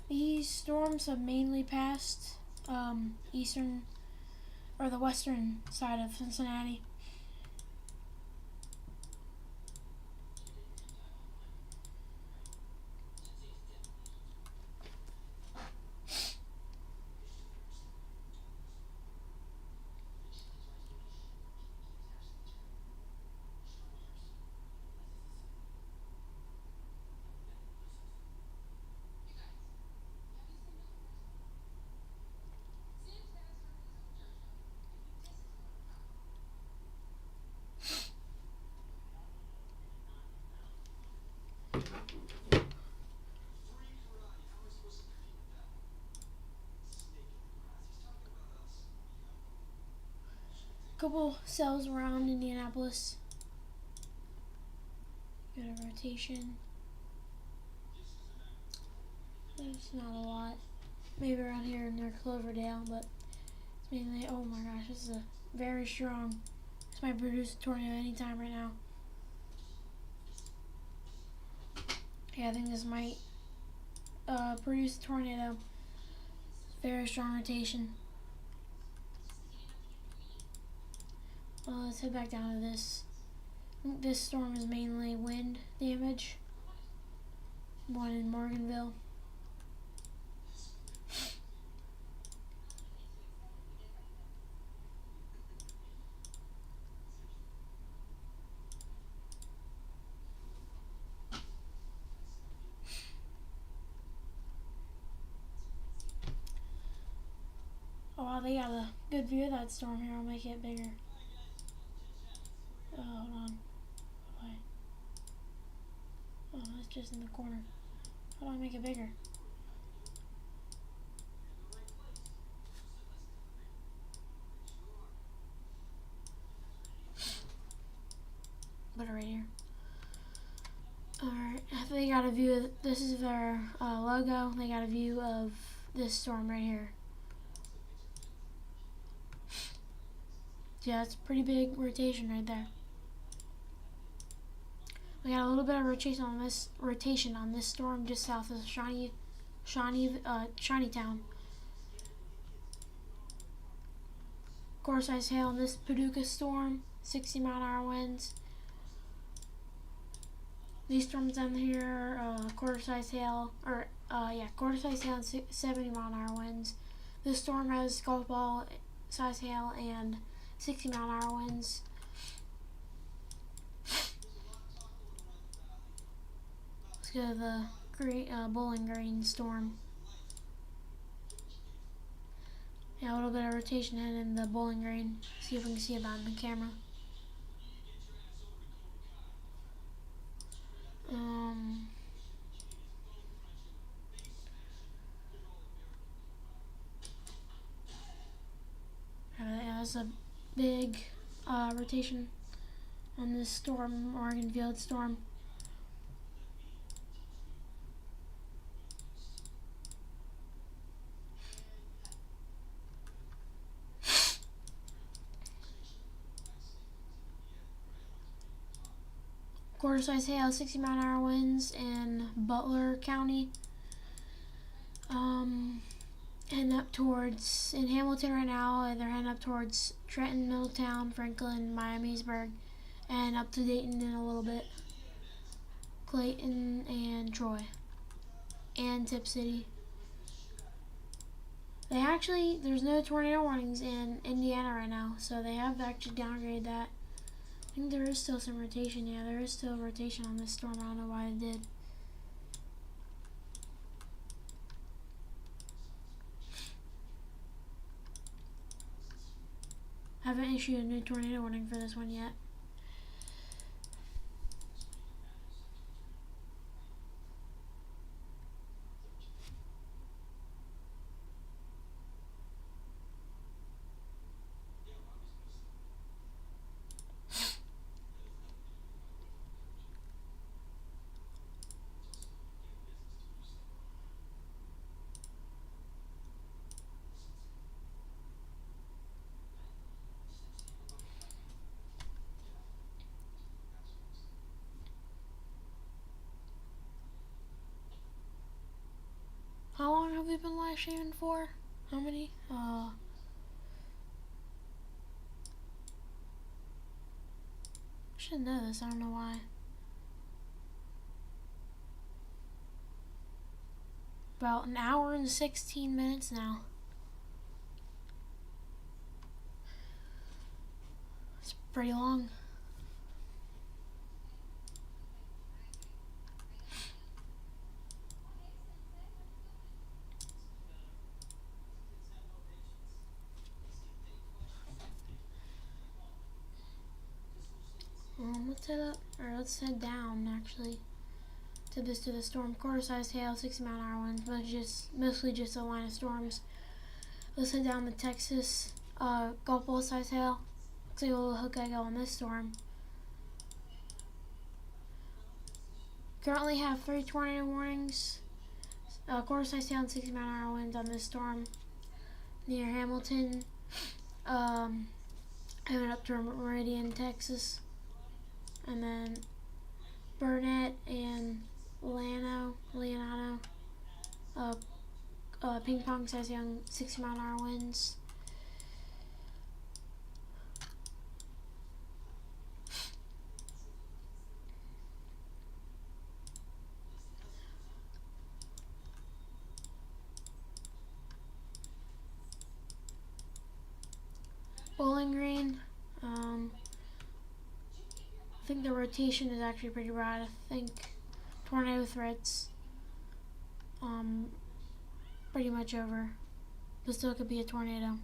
These storms have mainly passed eastern or the western side of Cincinnati. Couple cells around Indianapolis. Got a rotation. There's not a lot. Maybe around here near Cloverdale, but it's mainly, oh my gosh, this is a very strong. This might produce a tornado anytime right now. Yeah, I think this might produce a tornado. Very strong rotation. Well, let's head back down to this This storm is mainly wind damage. One in Morganville. Oh wow, they got a good view of that storm here. I'll make it bigger. Oh, hold on. Why? Oh, it's just in the corner. How do I make it bigger? Put it right here. Alright, they got a view of, this is their logo. They got a view of this storm right here. Yeah, it's a pretty big rotation right there. We got a little bit of rotation on this storm just south of Shawneetown. Quarter size hail in this Paducah storm, 60 mile an hour winds. These storms down here, quarter size hail and 70 mile an hour winds. This storm has golf ball size hail and 60 mile an hour winds. Let's go to the Bowling Green storm. Yeah, a little bit of rotation in the Bowling Green. See if we can see it on the camera. That's a big rotation on this storm, Morganville storm. Quarter size hail, 60 mile an hour winds in Butler County. Heading up towards, in Hamilton right now, they're heading up towards Trenton, Middletown, Franklin, Miamisburg, and up to Dayton in a little bit. Clayton and Troy. And Tip City. There's no tornado warnings in Indiana right now, so they have actually downgraded that. I think there is still some rotation. Yeah, there is still rotation on this storm. I don't know why it did. Haven't issued a new tornado warning for this one yet. How long have we been live streaming for? How many? Should know this, I don't know why. About an hour and 16 minutes now. It's pretty long. Let's head down actually to the storm. Quarter size hail, 60 mile an hour winds, mostly just a line of storms. Let's head down to Texas. Golf ball size hail. Looks like a little hook I go on this storm. Currently have 3 tornado warnings. Quarter size hail and 60 mile an hour winds on this storm near Hamilton. Heading up to Meridian, Texas. And then Burnett and Leonardo, ping pong size young, 60 mile an hour winds. Bowling Green. I think the rotation is actually pretty bad. I think tornado threats pretty much over, but still could be a tornado.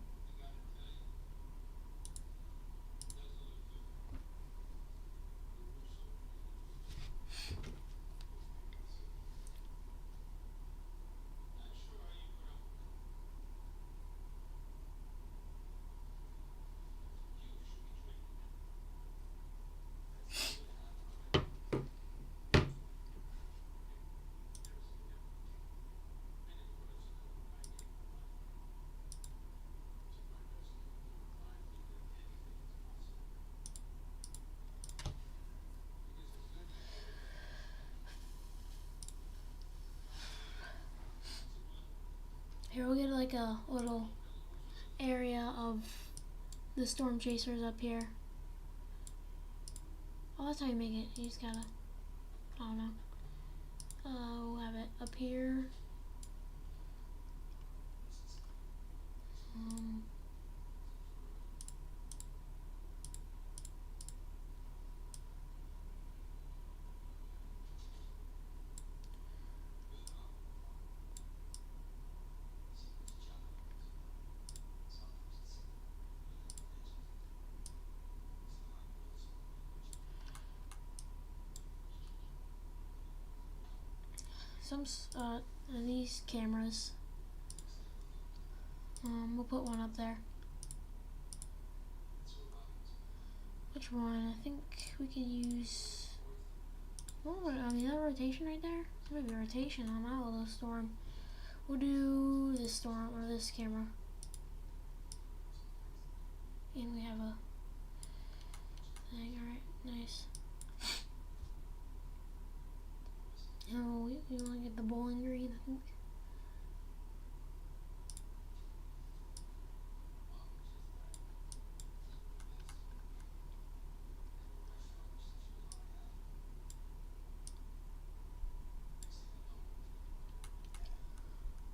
Here we'll get like a little area of the storm chasers up here. Oh, that's how you make it. You just gotta, I don't know. We'll have it up here. These cameras. We'll put one up there. Which one? I think we can use. Oh, I mean that rotation right there. Maybe rotation on that little storm. We'll do this storm or this camera. And we have a thing. All right, nice. Oh, we want to get the Bowling Green, I think.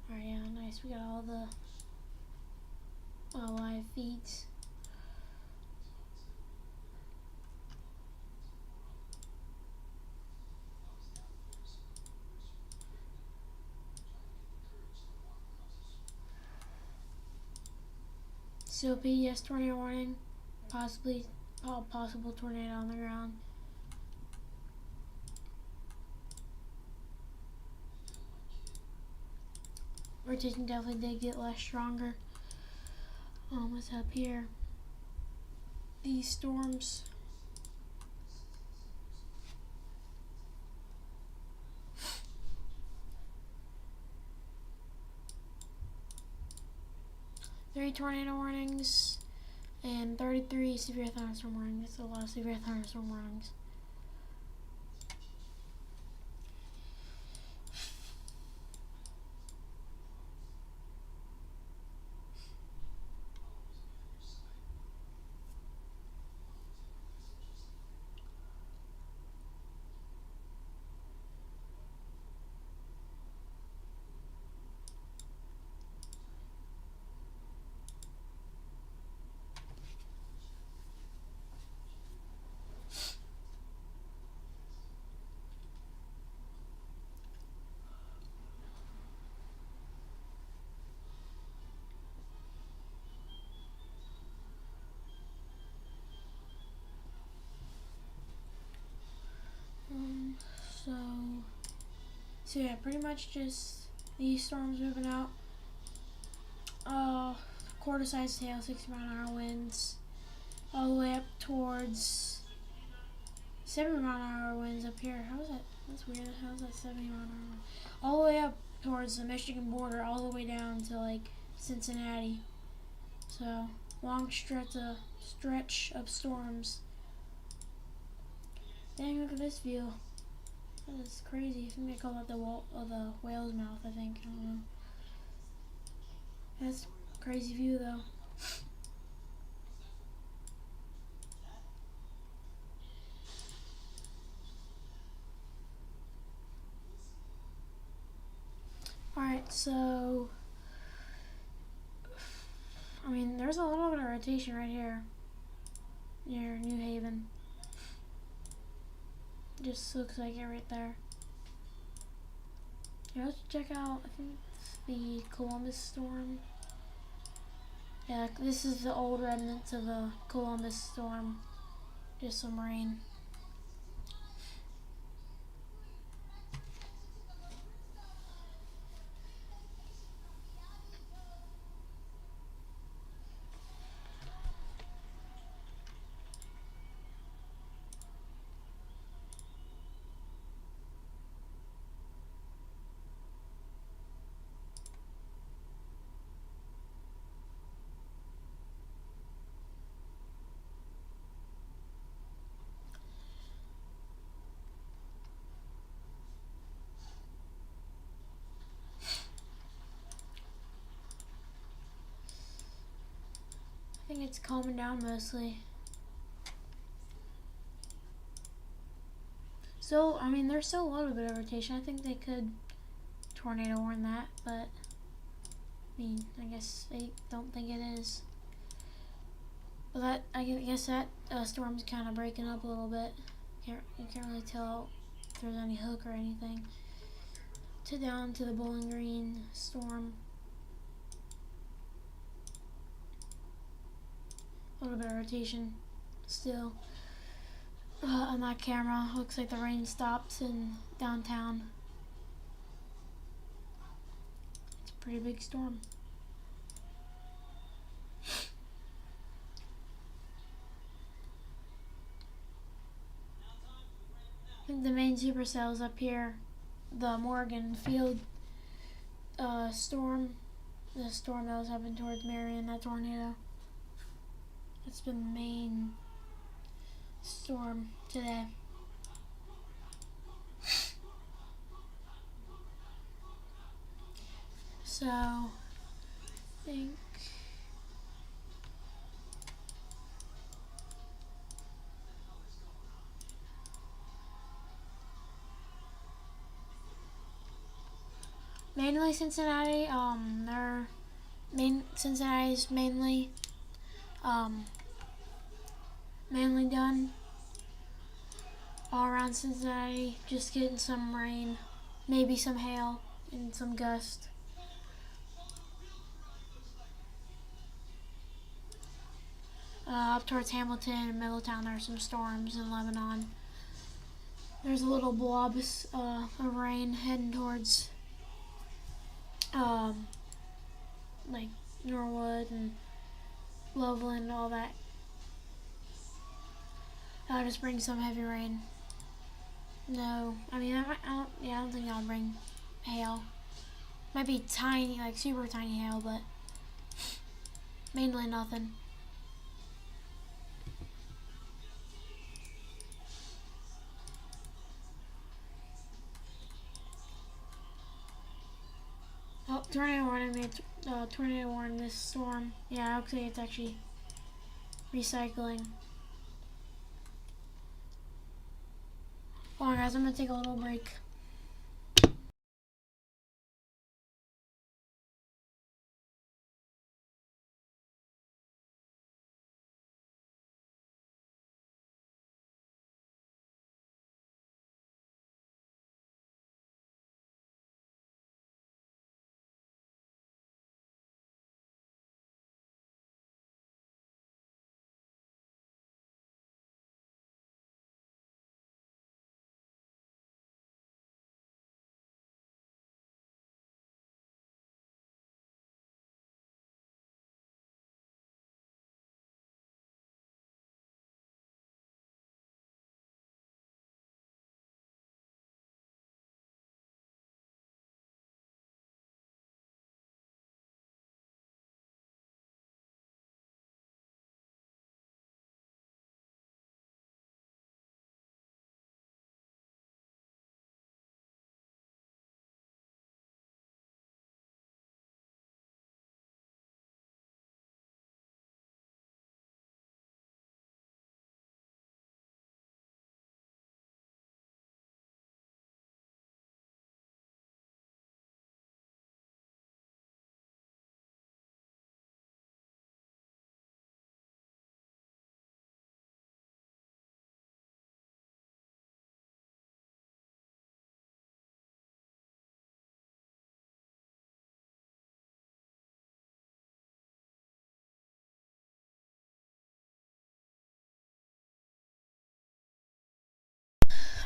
Alright, yeah, nice. We got all the live feeds. So PDS tornado warning, possible tornado on the ground. Rotation definitely did get less stronger. What's up here? These storms. Three tornado warnings and 33 severe thunderstorm warnings. That's a lot of severe thunderstorm warnings. So yeah, pretty much just these storms moving out. Quarter-sized hail, 60-mile-an-hour winds, all the way up towards 70-mile-an-hour winds up here. How is that? That's weird. How is that 70-mile-an-hour? All the way up towards the Michigan border, all the way down to like Cincinnati. So long stretch of storms. Dang, look at this view. That is crazy. I think they call it the whale's mouth, I think. I don't know. That's a crazy view though. Alright, so I mean, there's a little bit of rotation right here near New Haven. Just looks like it right there. Yeah, let's check out, I think it's the Columbus storm. Yeah, this is the old remnants of the Columbus storm. Just some rain. I think it's calming down mostly. So, I mean, there's still a little bit of rotation. I think they could tornado warn that, but I mean, I guess they don't think it is. But that, I guess that storm's kind of breaking up a little bit. You can't really tell if there's any hook or anything. Down to the Bowling Green storm. A little bit of rotation still. On that camera, looks like the rain stops in downtown. It's a pretty big storm. I think the main supercells up here, the Morgan Field storm, the storm that was heading towards Marion, that tornado. That's been the main storm today. So, I think mainly Cincinnati. Cincinnati's mainly done. All around Cincinnati, just getting some rain, maybe some hail and some gust. Up towards Hamilton and Middletown, there are some storms in Lebanon. There's a little blobs of rain heading towards like Norwood and Loveland, all that. That'll just bring some heavy rain. No, I mean, I don't think I'll bring hail. Might be tiny, like super tiny hail, but mainly nothing. Oh, tornado warning! Tornado warning this storm. Yeah, looks like it's actually recycling. Hold on, guys, I'm gonna take a little break.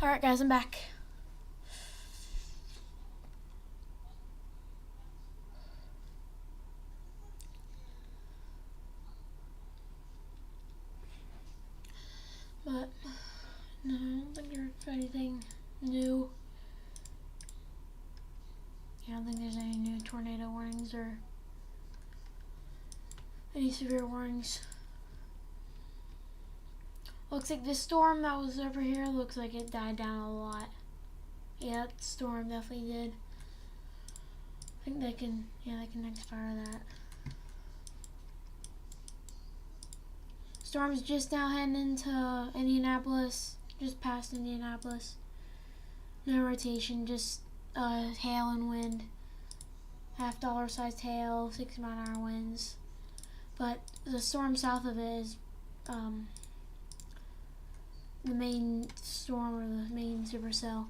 Alright guys, I'm back. But no, I don't think there's anything new. Yeah, I don't think there's any new tornado warnings or any severe warnings. Looks like this storm that was over here looks like it died down a lot. Yeah, that storm definitely did. I think they can expire that. Storm's just now heading into Indianapolis, just past Indianapolis. No rotation, just hail and wind. $half sized hail, 60-mile-an-hour winds. But the storm south of it is the main storm or the main supercell.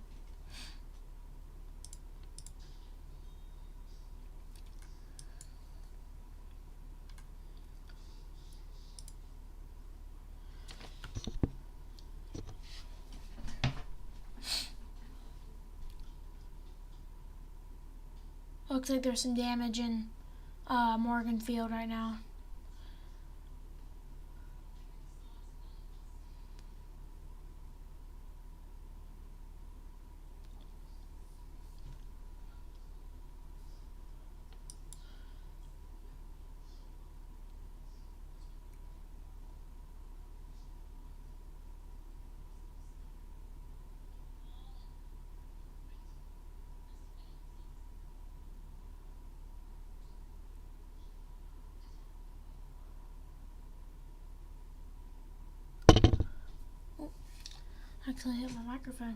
Looks like there's some damage in Morgan Field right now. Actually hit my microphone.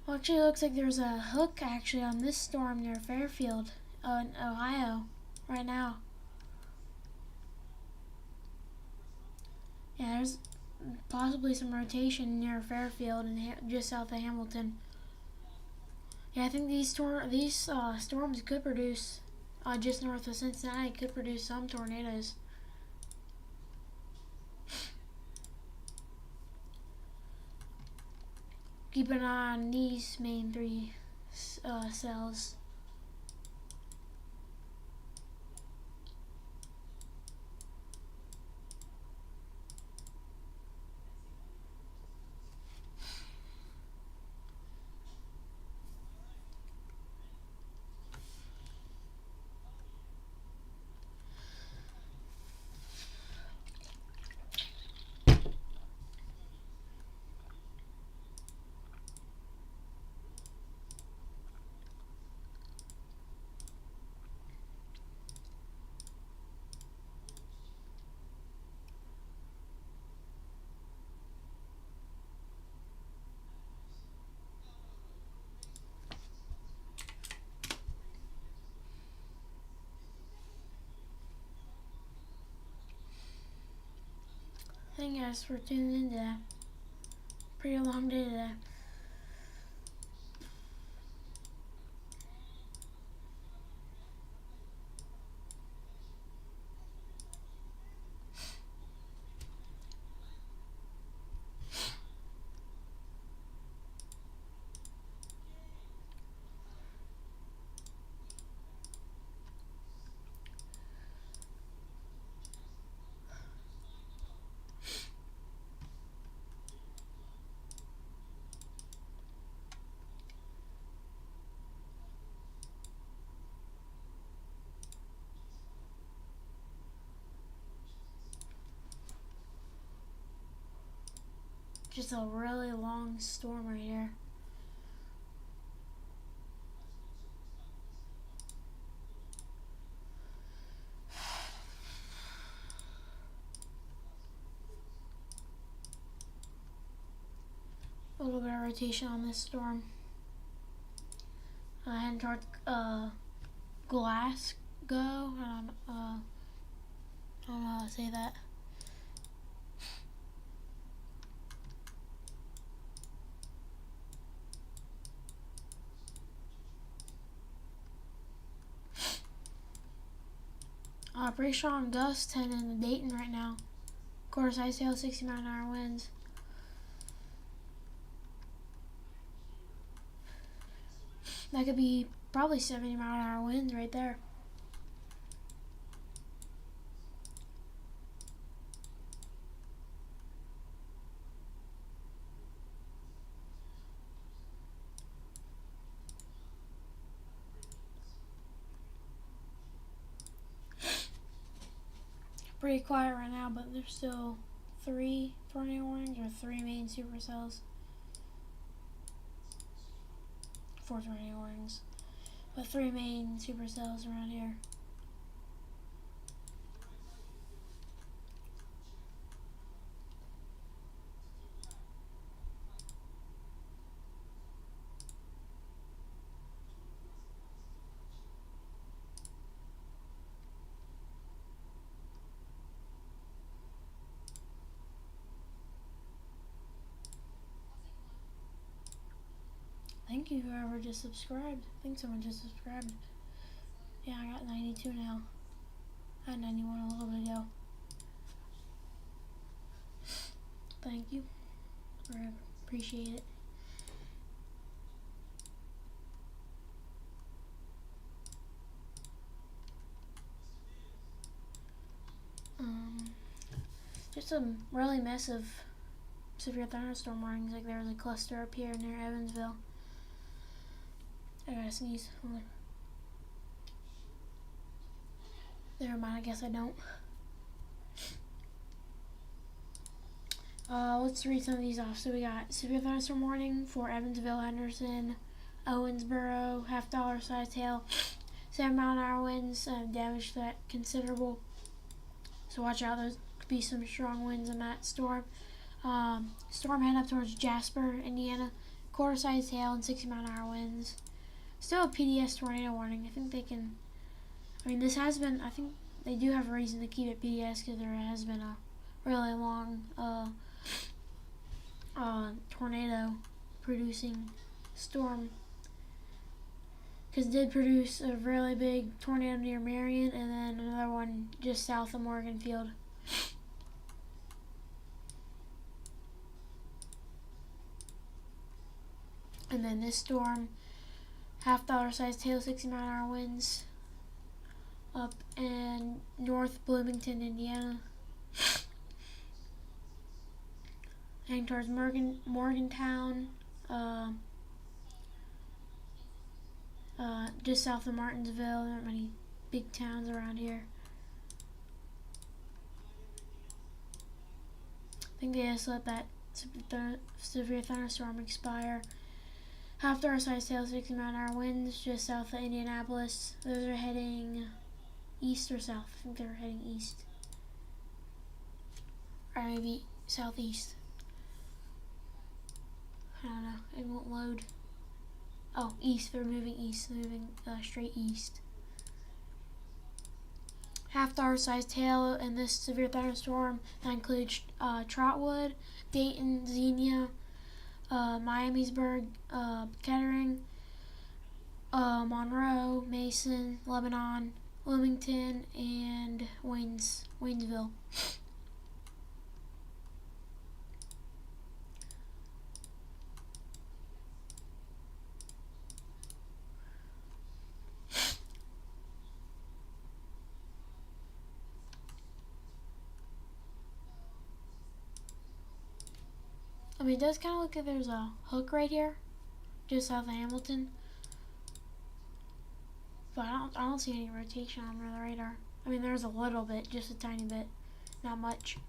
Well, actually, it looks like there's a hook actually on this storm near Fairfield, in Ohio, right now. Yeah, there's possibly some rotation near Fairfield and just south of Hamilton. Yeah, I think these storms could produce, just north of Cincinnati, could produce some tornadoes. Keep an eye on these main three cells. Thank you guys for tuning in today. Pretty long day today. Just a really long storm right here. A little bit of rotation on this storm. Heading toward Glasgow. I don't know how to say that. Pretty strong gusts heading into Dayton right now. Quarter size hail, 60-mile-an-hour winds. That could be probably 70-mile-an-hour winds right there. Pretty quiet right now, but there's still 3 tornado warnings or 3 main supercells. 4 tornado warnings, but 3 main supercells around here. Thank you whoever just subscribed. I think someone just subscribed. Yeah, I got 92 now. I had 91 a little bit ago. Thank you. I appreciate it. Just some really massive severe thunderstorm warnings. Like there was a cluster up here near Evansville. I gotta sneeze. Never mind, I guess I don't. Let's read some of these off. So we got severe thunderstorm warning for Evansville, Henderson, Owensboro, $half size hail, 7-mile-an-hour winds, damage that considerable. So watch out, there's could be some strong winds in that storm. Storm heading up towards Jasper, Indiana, quarter size hail and 60-mile-an-hour winds. Still a PDS tornado warning. I think they can. I mean, this has been. I think they do have a reason to keep it PDS because there has been a really long tornado producing storm. Because it did produce a really big tornado near Marion and then another one just south of Morganfield. And then this storm, $half size hail, 60-mile-an-hour winds up in North Bloomington, Indiana. Heading towards Morgantown, just south of Martinsville. There aren't many big towns around here. I think they just let that severe thunderstorm expire. $half size hail, 60-mile-an-hour winds just south of Indianapolis. Those are heading east or south. I think they're heading east. Or maybe southeast. I don't know. It won't load. Oh, east. They're moving east. They're moving straight east. $half size hail in this severe thunderstorm. That includes Trotwood, Dayton, Xenia, Miamisburg, Kettering, Monroe, Mason, Lebanon, Wilmington, and Waynesville. I mean, it does kind of look like there's a hook right here, just south of Hamilton. But I don't see any rotation on the radar. I mean, there's a little bit, just a tiny bit, not much.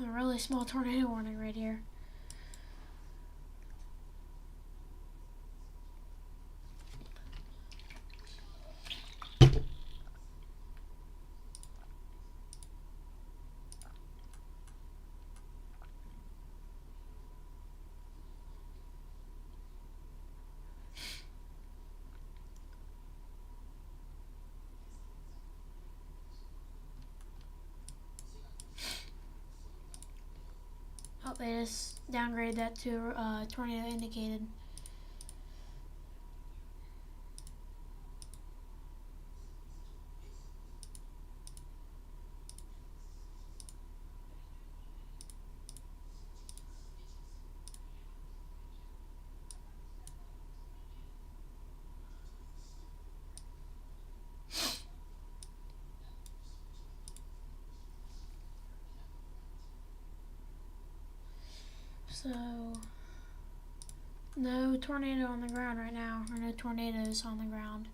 A really small tornado warning right here. Oh, they just downgraded that to tornado indicated. So, no tornado on the ground right now, or no tornadoes on the ground.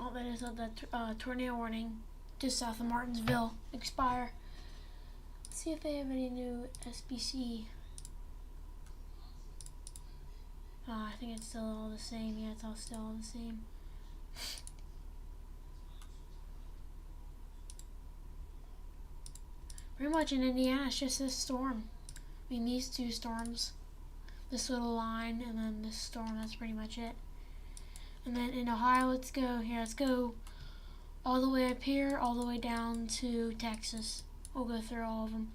Oh, they just let that tornado warning just south of Martinsville expire. Let's see if they have any new SBC. I think it's still all the same. Yeah, it's all still all the same. Pretty much in Indiana, it's just this storm. I mean, these two storms. This little line and then this storm, that's pretty much it. And then in Ohio, let's go all the way up here, all the way down to Texas. We'll go through all of them.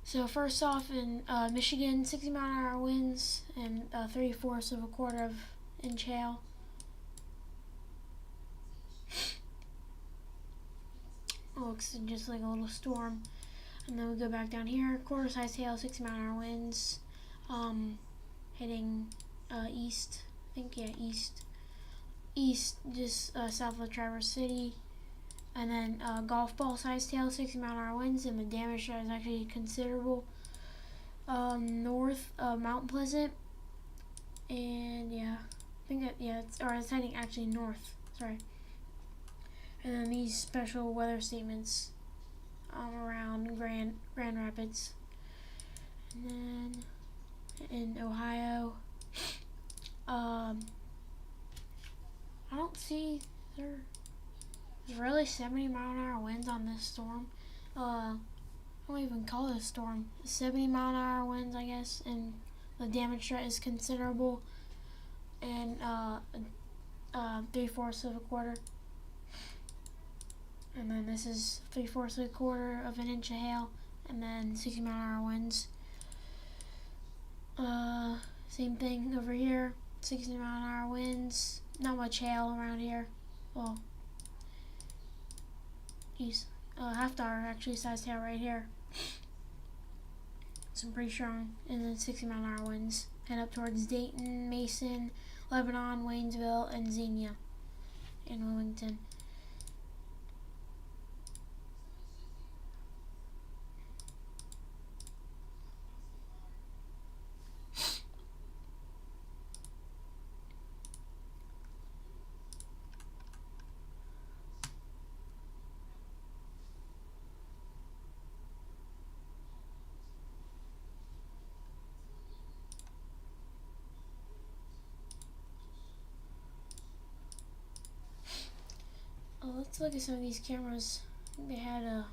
So first off, in Michigan, 60-mile-an-hour winds and 3/4 of a quarter of inch hail. Looks just like a little storm. And then we go back down here, quarter-size hail, 60-mile-an-hour winds, heading east. I think, yeah, east, just south of Traverse City. And then golf ball sized hail, 60-mile-an-hour winds, and the damage is actually considerable. North of Mount Pleasant, and yeah, I think that, yeah, it's heading actually north. Sorry. And then these special weather statements around Grand Rapids, and then in Ohio, I don't see there's really 70-mile-an-hour winds on this storm. I don't even call it a storm. 70-mile-an-hour winds, I guess, and the damage threat is considerable. And 3/4 of a quarter. And then this is 3/4 of a quarter of an inch of hail, and then 60-mile-an-hour winds. Same thing over here. 60-mile-an-hour winds. Not much hail around here. Well, half hour actually sized hail right here. Some pretty strong, and then 60-mile-an-hour winds. Head up towards Dayton, Mason, Lebanon, Waynesville, and Xenia, and Wilmington. Let's look at some of these cameras. I think they had a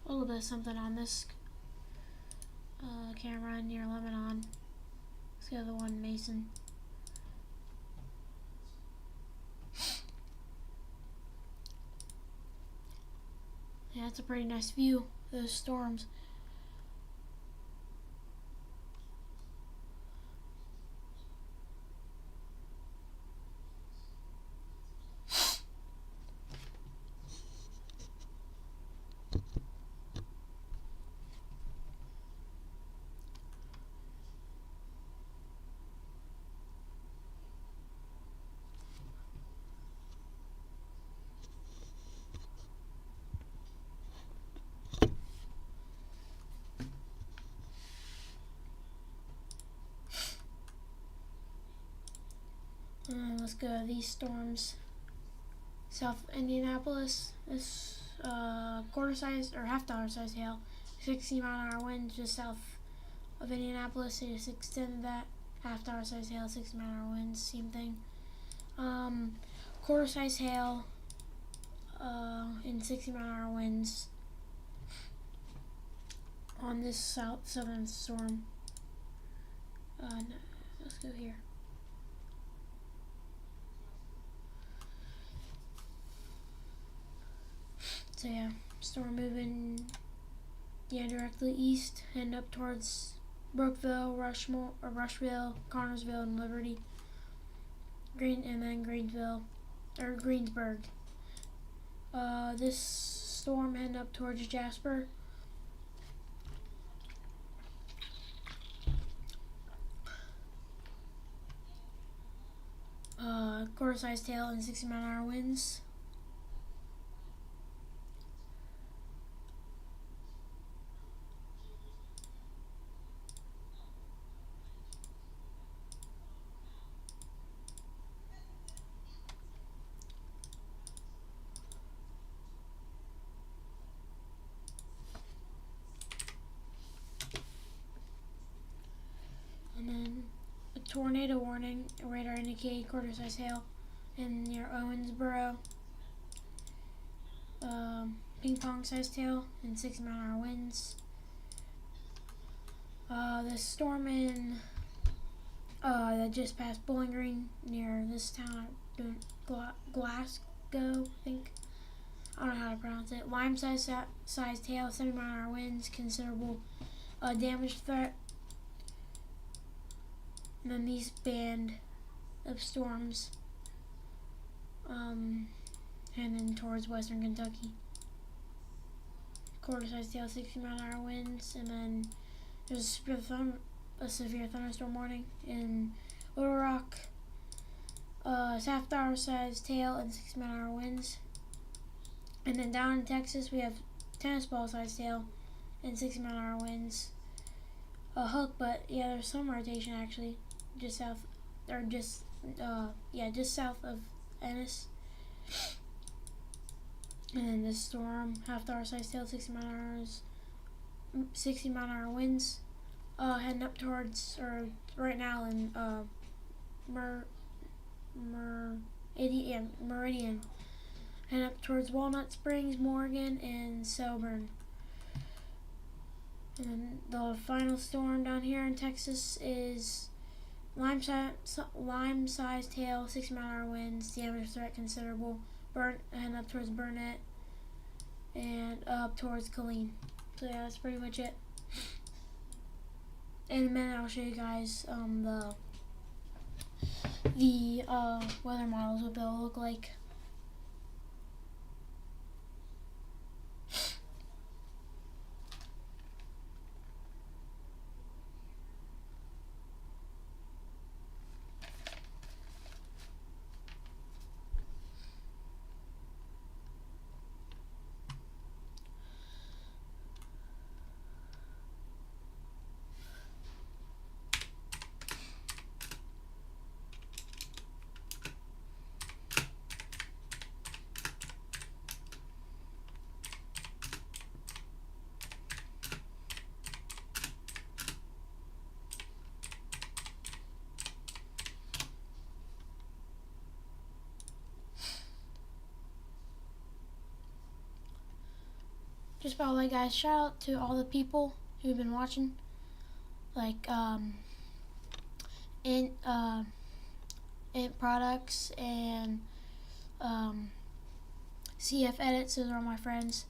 little bit of something on this camera near Lebanon. Let's go to the one in Mason. Yeah, that's a pretty nice view of those storms. let's go to these storms. South Indianapolis, this quarter size or $half size hail, 60-mile-an-hour winds just south of Indianapolis. They just extended that. $half size hail, 60-mile-an-hour winds, same thing. Quarter size hail in 60-mile-an-hour winds on this southern storm. No, let's go here. So yeah, storm moving directly east, heading up towards Brookville, Rushville, Connorsville, and Liberty. And then Greensburg. This storm heading up towards Jasper. Quarter-sized hail and 60-mile-an-hour winds. And then a tornado warning, a radar indicated quarter-sized hail in near Owensboro. Ping-pong-sized hail and 60-mile-an-hour winds. The storm that just passed Bowling Green near this town, Glasgow, I think. I don't know how to pronounce it. Lime-sized hail, 70-mile-an-hour winds, considerable damage threat. And then these band of storms heading towards western Kentucky. Quarter-sized hail, 60-mile-an-hour winds, and then there's a severe thunderstorm warning in Little Rock. $half-sized hail and 60-mile-an-hour winds. And then down in Texas, we have tennis ball-sized hail and 60-mile-an-hour winds. Hook, but yeah, there's some rotation actually, just south of Ennis. And then this storm, $half-sized hail, 60-mile-an-hour winds, heading up towards, or right now in Meridian, heading up towards Walnut Springs, Morgan, and Selburne. And then the final storm down here in Texas is lime-sized hail, 60-mile-an-hour winds, damage threat considerable, heading up towards Burnett and up towards Killeen. So yeah, that's pretty much it. In a minute, I'll show you guys the weather models, what they'll look like. Just by the way, guys, shout out to all the people who've been watching, like Int Products and CF Edits. Those are all my friends.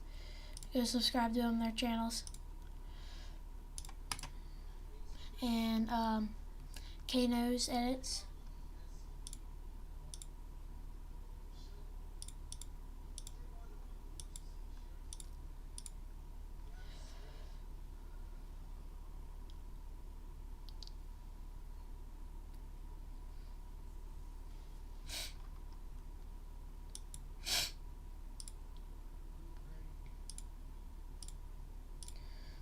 Go subscribe to them, their channels. And K-Nose Edits.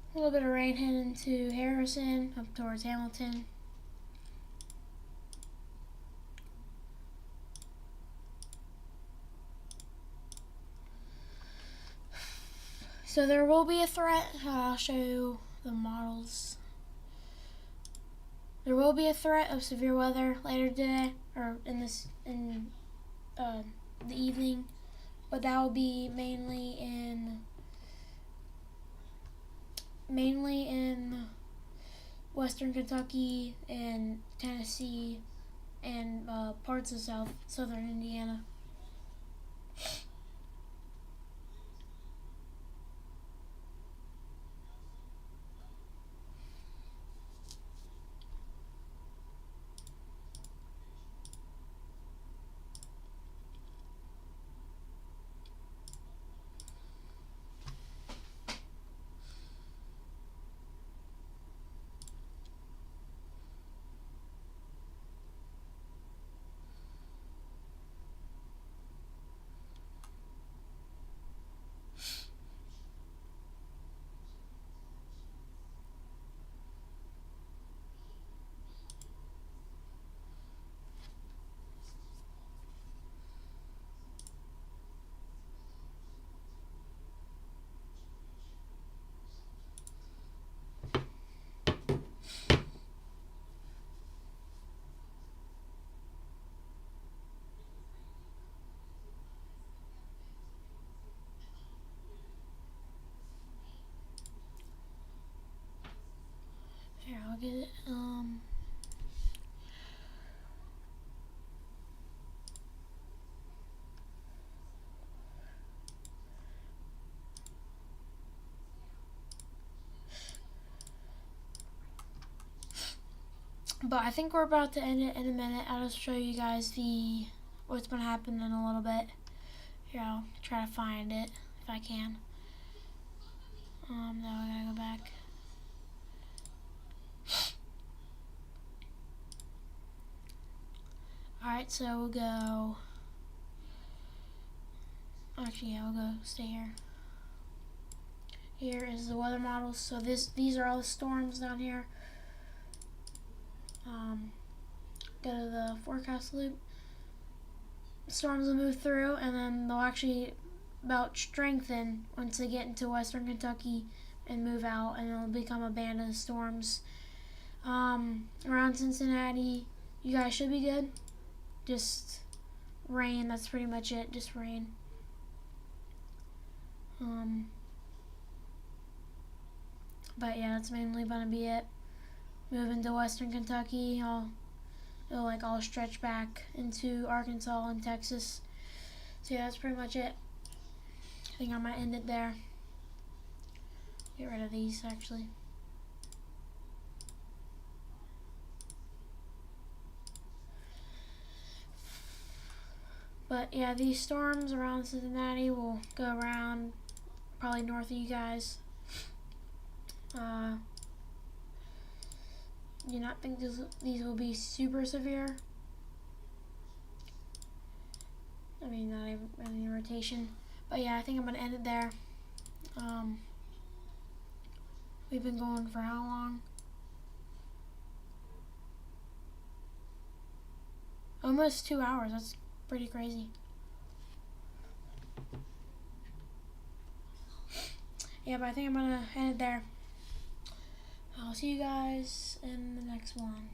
A little bit of rain heading to Harrison, up towards Hamilton. So there will be a threat. I'll show you the models. There will be a threat of severe weather later today, or in the evening, but that will be mainly in Western Kentucky and Tennessee and parts of southern Indiana. Here, I'll get it. But I think we're about to end it in a minute. I'll just show you guys what's going to happen in a little bit. Here, I'll try to find it if I can. Now I gotta go back. Alright, so we'll go. Actually, yeah, we'll go stay here. Here is the weather models. So these are all the storms down here. Go to the forecast loop. Storms will move through, and then they'll actually about strengthen once they get into Western Kentucky and move out, and it'll become a band of storms. Around Cincinnati, you guys should be good. Just rain. That's pretty much it. Just rain. But yeah, that's mainly gonna be it. Moving to Western Kentucky, it'll like all stretch back into Arkansas and Texas. So yeah, that's pretty much it. I think I might end it there. Get rid of these actually. But yeah, these storms around Cincinnati will go around probably north of you guys. Do not think these will be super severe. I mean, not even any rotation. But yeah, I think I'm going to end it there. We've been going for how long? Almost 2 hours. That's pretty crazy. Yeah, but I think I'm going to end it there. I'll see you guys in the next one.